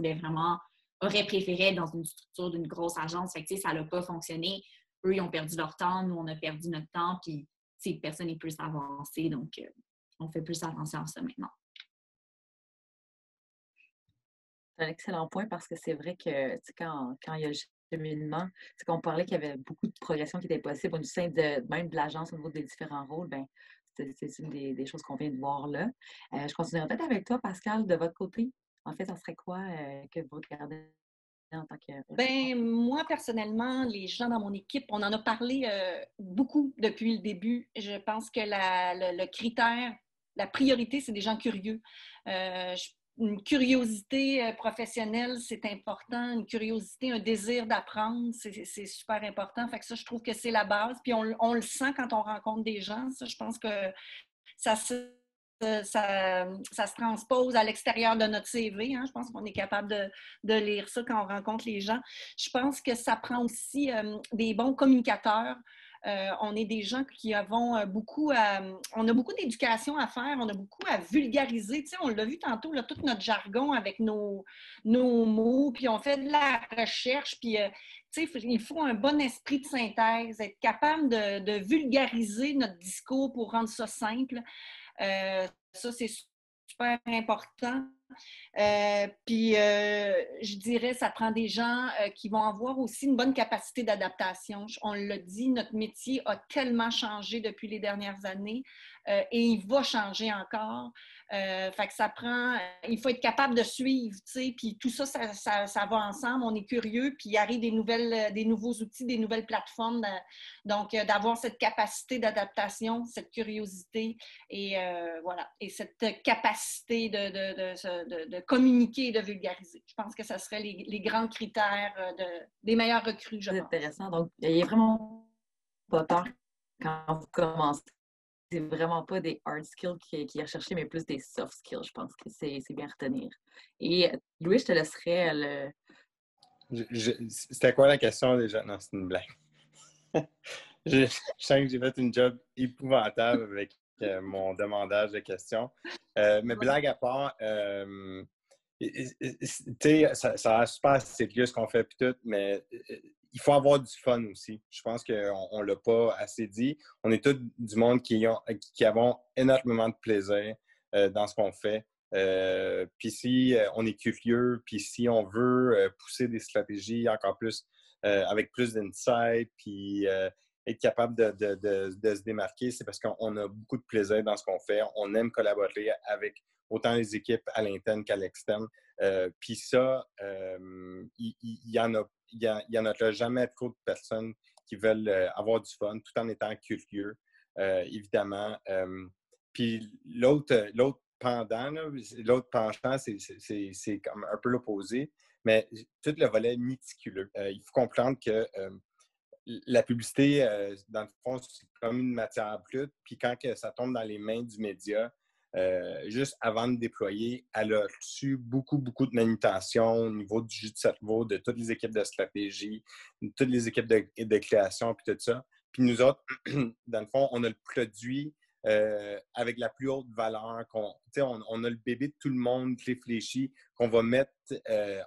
auraient préféré être dans une structure d'une grosse agence. Fait que ça n'a pas fonctionné. Eux, ils ont perdu leur temps, nous, on a perdu notre temps, puis personne n'est plus avancé. Donc, on fait plus attention à ça maintenant. C'est un excellent point parce que c'est vrai que quand il y a le cheminement, c'est qu'on parlait qu'il y avait beaucoup de progression qui était possible au sein même de l'agence au niveau des différents rôles. Bien, c'est une des choses qu'on vient de voir là. Je continuerai peut-être avec toi, Pascal, de votre côté. En fait, ça serait quoi que vous regardez en tant que... Bien, moi, personnellement, les gens dans mon équipe, on en a parlé beaucoup depuis le début. Je pense que le critère, la priorité, c'est des gens curieux. Une curiosité professionnelle, c'est important. Une curiosité, un désir d'apprendre, c'est super important. Fait que ça, je trouve que c'est la base. Puis on le sent quand on rencontre des gens. Ça, je pense que ça se transpose à l'extérieur de notre CV. Hein. Je pense qu'on est capable de lire ça quand on rencontre les gens. Je pense que ça prend aussi des bons communicateurs. On est des gens qui avons on a beaucoup d'éducation à faire, on a beaucoup à vulgariser. Tu sais, on l'a vu tantôt, là, tout notre jargon avec nos mots, puis on fait de la recherche, puis tu sais, il faut un bon esprit de synthèse, être capable de vulgariser notre discours pour rendre ça simple. Ça, c'est super important. Puis, je dirais, ça prend des gens qui vont avoir aussi une bonne capacité d'adaptation. On l'a dit, notre métier a tellement changé depuis les dernières années. et il va changer encore. Fait que ça prend, il faut être capable de suivre, tu sais, puis tout ça, ça va ensemble, on est curieux, puis il arrive des nouveaux outils, des nouvelles plateformes, donc d'avoir cette capacité d'adaptation, cette curiosité et voilà, et cette capacité de communiquer et de vulgariser. Je pense que ça serait les grands critères des meilleurs recrues, je C'est pense. intéressant. Donc, il n'y a vraiment pas peur quand vous commencez. C'est vraiment pas des hard skills qui est recherché, mais plus des soft skills. Je pense que c'est bien à retenir. Et Louis, je te laisserai C'était quoi la question déjà? Non, c'est une blague. Je sens que j'ai fait une job épouvantable avec mon demandage de questions. Mais blague à part, ça a super sérieux ce qu'on fait puis tout, mais il faut avoir du fun aussi. Je pense qu'on ne l'a pas assez dit. On est tous du monde qui avons énormément de plaisir dans ce qu'on fait. Puis si on est curieux, puis si on veut pousser des stratégies encore plus avec plus d'insight, puis être capable de se démarquer, c'est parce qu'on a beaucoup de plaisir dans ce qu'on fait. On aime collaborer avec autant les équipes à l'interne qu'à l'externe. Puis ça, il y en a jamais trop de personnes qui veulent avoir du fun tout en étant curieux, évidemment. Puis l'autre pendant, l'autre penchant, c'est comme un peu l'opposé, mais tout le volet méticuleux. Il faut comprendre que la publicité, dans le fond, c'est comme une matière brute. Puis quand ça tombe dans les mains du média, juste avant de déployer, elle a reçu beaucoup, beaucoup de manutention au niveau du jus de cerveau, de toutes les équipes de stratégie, de toutes les équipes de création, puis tout ça. Puis nous autres, dans le fond, on a le produit avec la plus haute valeur. On a le bébé de tout le monde réfléchi qu'on va mettre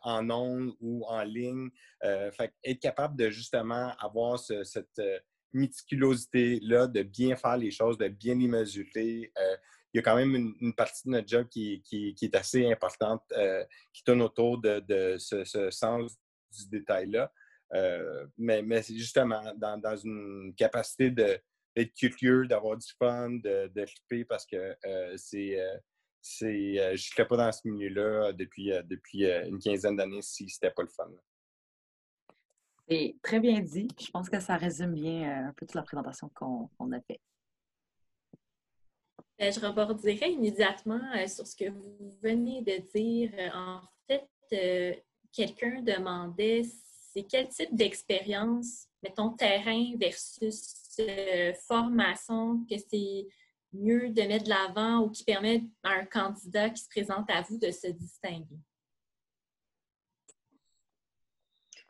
en ondes ou en ligne. Fait être capable de justement avoir cette méticulosité-là, de bien faire les choses, de bien les mesurer. Il y a quand même une partie de notre job qui est assez importante, qui tourne autour de ce sens du détail-là. Mais c'est justement dans une capacité d'être curieux, d'avoir du fun, de flipper parce que je ne serais pas dans ce milieu-là depuis une quinzaine d'années si c'était pas le fun. C'est très bien dit. Je pense que ça résume bien un peu toute la présentation qu'on a faite. Je rebordirai immédiatement sur ce que vous venez de dire. En fait, quelqu'un demandait c'est quel type d'expérience, mettons, terrain versus formation, que c'est mieux de mettre de l'avant ou qui permet à un candidat qui se présente à vous de se distinguer?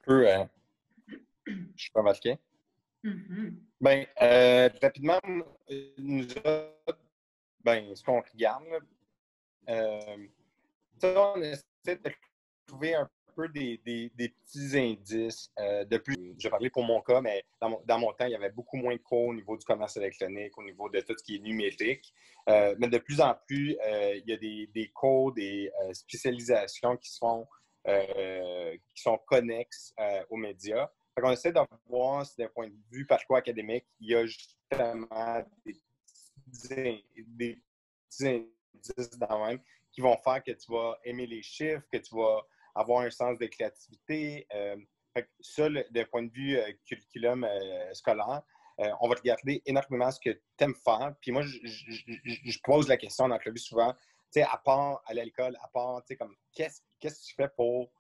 Je suis pas marqué. Bien, rapidement, nous autres, ce qu'on regarde, on essaie de trouver un peu des petits indices. De plus, je vais parler pour mon cas, mais dans mon temps, il y avait beaucoup moins de cours au niveau du commerce électronique, au niveau de tout ce qui est numérique. Mais de plus en plus, il y a des cours, des spécialisations qui sont connexes aux médias. Fait qu'on essaie de voir si d'un point de vue parcours académique, il y a justement des petits indices dans le même qui vont faire que tu vas aimer les chiffres, que tu vas avoir un sens de créativité. Ça, d'un point de vue curriculum scolaire, on va regarder énormément ce que tu aimes faire. Puis moi, je pose la question dans l'entrevue souvent, tu sais, à part aller à l'école, à part, tu sais, comme, qu'est-ce que tu fais pour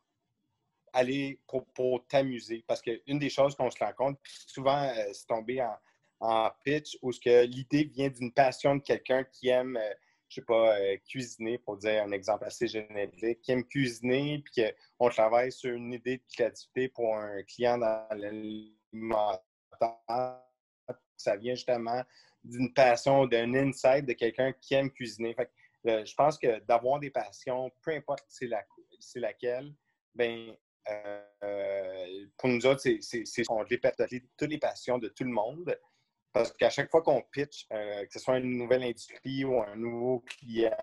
aller, pour t'amuser? Parce qu'une des choses qu'on se rend compte, puis souvent, c'est tombé en pitch, où l'idée vient d'une passion de quelqu'un qui aime je sais pas, cuisiner, pour dire un exemple assez générique, qui aime cuisiner, puis qu'on travaille sur une idée de créativité pour un client dans l'alimentaire. Ça vient justement d'une passion, d'un insight de quelqu'un qui aime cuisiner. Fait que, je pense que d'avoir des passions, peu importe c'est laquelle, pour nous autres, on répertorie toutes les passions de tout le monde. Parce qu'à chaque fois qu'on pitch, que ce soit une nouvelle industrie ou un nouveau client,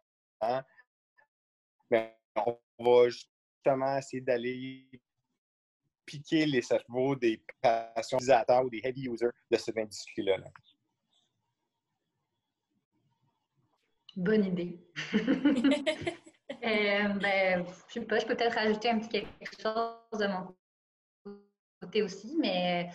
on va justement essayer d'aller piquer les cerveaux des passions utilisateurs ou des heavy users de cette industrie-là. Bonne idée. Ben, je sais pas, je peux peut-être rajouter un petit quelque chose de mon côté aussi, mais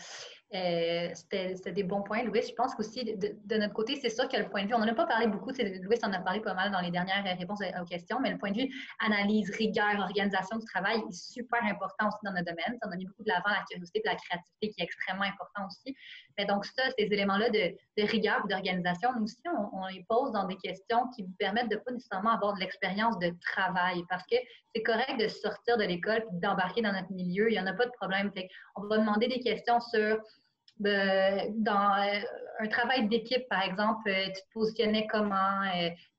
c'était des bons points, Louis. Je pense qu'aussi, de notre côté, c'est sûr que le point de vue, on n'en a pas parlé beaucoup, Louis en a parlé pas mal dans les dernières réponses aux questions, mais le point de vue analyse, rigueur, organisation du travail est super important aussi dans notre domaine. On a mis beaucoup de l'avant la curiosité et la créativité qui est extrêmement important aussi. Mais donc ça, ces éléments-là de rigueur et d'organisation, nous aussi, on les pose dans des questions qui vous permettent de pas nécessairement avoir de l'expérience de travail parce que c'est correct de sortir de l'école et d'embarquer dans notre milieu. Il n'y en a pas de problème. On va demander des questions sur dans un travail d'équipe, par exemple, tu te positionnais comment,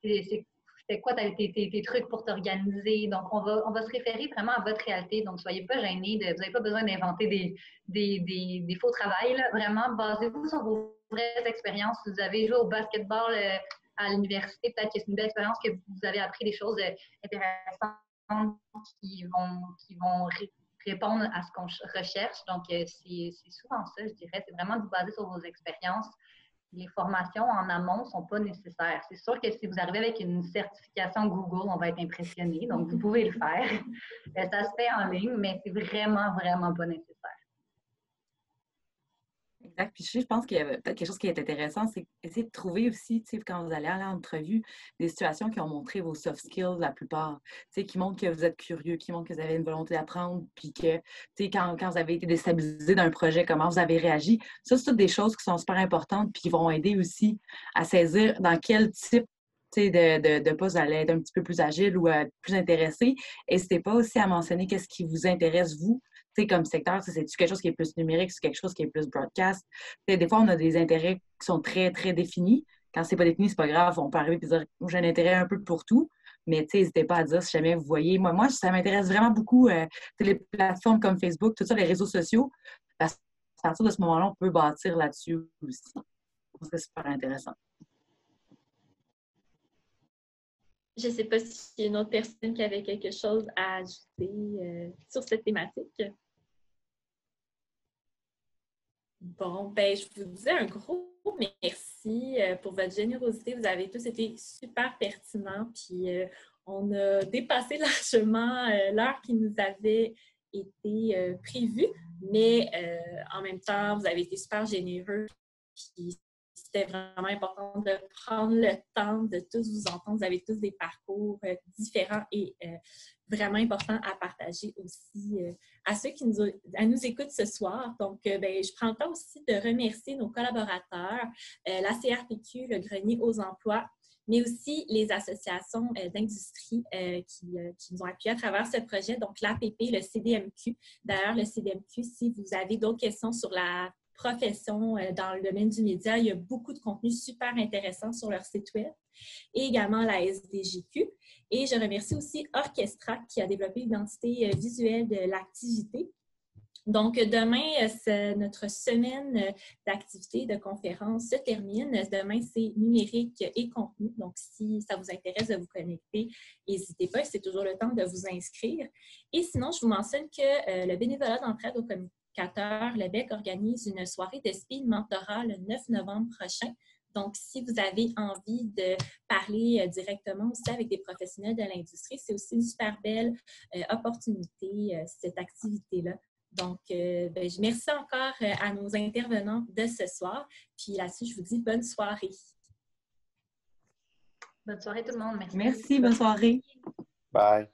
c'était quoi tes trucs pour t'organiser. Donc, on va se référer vraiment à votre réalité. Donc, soyez pas gênés, vous n'avez pas besoin d'inventer des faux travails. Là. Vraiment, basez-vous sur vos vraies expériences. Si vous avez joué au basketball à l'université, peut-être que c'est une belle expérience que vous avez appris des choses intéressantes qui vont répondre à ce qu'on recherche. Donc, c'est souvent ça, je dirais. C'est vraiment de vous baser sur vos expériences. Les formations en amont ne sont pas nécessaires. C'est sûr que si vous arrivez avec une certification Google, on va être impressionné. Donc, vous pouvez le faire. Ça se fait en ligne, mais c'est vraiment, vraiment pas nécessaire. Exact. Puis je pense qu'il y a peut-être quelque chose qui est intéressant, c'est essayer de trouver aussi, tu sais, quand vous allez aller en entrevue, des situations qui ont montré vos soft skills la plupart, tu sais, qui montrent que vous êtes curieux, qui montrent que vous avez une volonté d'apprendre, puis que, tu sais, quand vous avez été déstabilisé d'un projet, comment vous avez réagi. Ça, c'est toutes des choses qui sont super importantes, puis qui vont aider aussi à saisir dans quel type de poste vous allez être un petit peu plus agile ou plus intéressé. N'hésitez pas aussi à mentionner qu'est-ce qui vous intéresse, vous, comme secteur, c'est-tu quelque chose qui est plus numérique, c'est quelque chose qui est plus broadcast. Des fois, on a des intérêts qui sont très, très définis. Quand c'est pas défini, c'est pas grave. On peut arriver et dire j'ai un intérêt un peu pour tout. Mais n'hésitez pas à dire si jamais vous voyez. Moi ça m'intéresse vraiment beaucoup les plateformes comme Facebook, tout ça, les réseaux sociaux. Parce qu'à partir de ce moment-là, on peut bâtir là-dessus aussi. C'est super intéressant. Je ne sais pas s'il y a une autre personne qui avait quelque chose à ajouter sur cette thématique. Bon, ben, je vous dis un gros merci pour votre générosité. Vous avez tous été super pertinents. Puis, on a dépassé largement l'heure qui nous avait été prévue. Mais en même temps, vous avez été super généreux. Puis, c'était vraiment important de prendre le temps de tous vous entendre. Vous avez tous des parcours différents et vraiment importants à partager aussi à ceux qui nous écoutent ce soir. Donc, ben, je prends le temps aussi de remercier nos collaborateurs, la CRPQ, le Grenier aux emplois, mais aussi les associations d'industrie qui nous ont appuyés à travers ce projet, donc l'APP, le CDMQ. D'ailleurs, le CDMQ, si vous avez d'autres questions sur la profession dans le domaine du média, il y a beaucoup de contenu super intéressant sur leur site web et également la SDGQ. Et je remercie aussi Orchestra qui a développé l'identité visuelle de l'activité. Donc, demain, notre semaine d'activités, de conférences se termine. Demain, c'est numérique et contenu. Donc, si ça vous intéresse de vous connecter, n'hésitez pas, c'est toujours le temps de vous inscrire. Et sinon, je vous mentionne que le bénévolat d'entraide au communicateur le BEC organise une soirée de speed mentorat le 9 novembre prochain. Donc, si vous avez envie de parler directement aussi avec des professionnels de l'industrie, c'est aussi une super belle opportunité, cette activité-là. Donc, ben, je remercie encore à nos intervenants de ce soir. Puis là-dessus, je vous dis bonne soirée. Bonne soirée tout le monde. Merci. Merci, bonne soirée. Bye.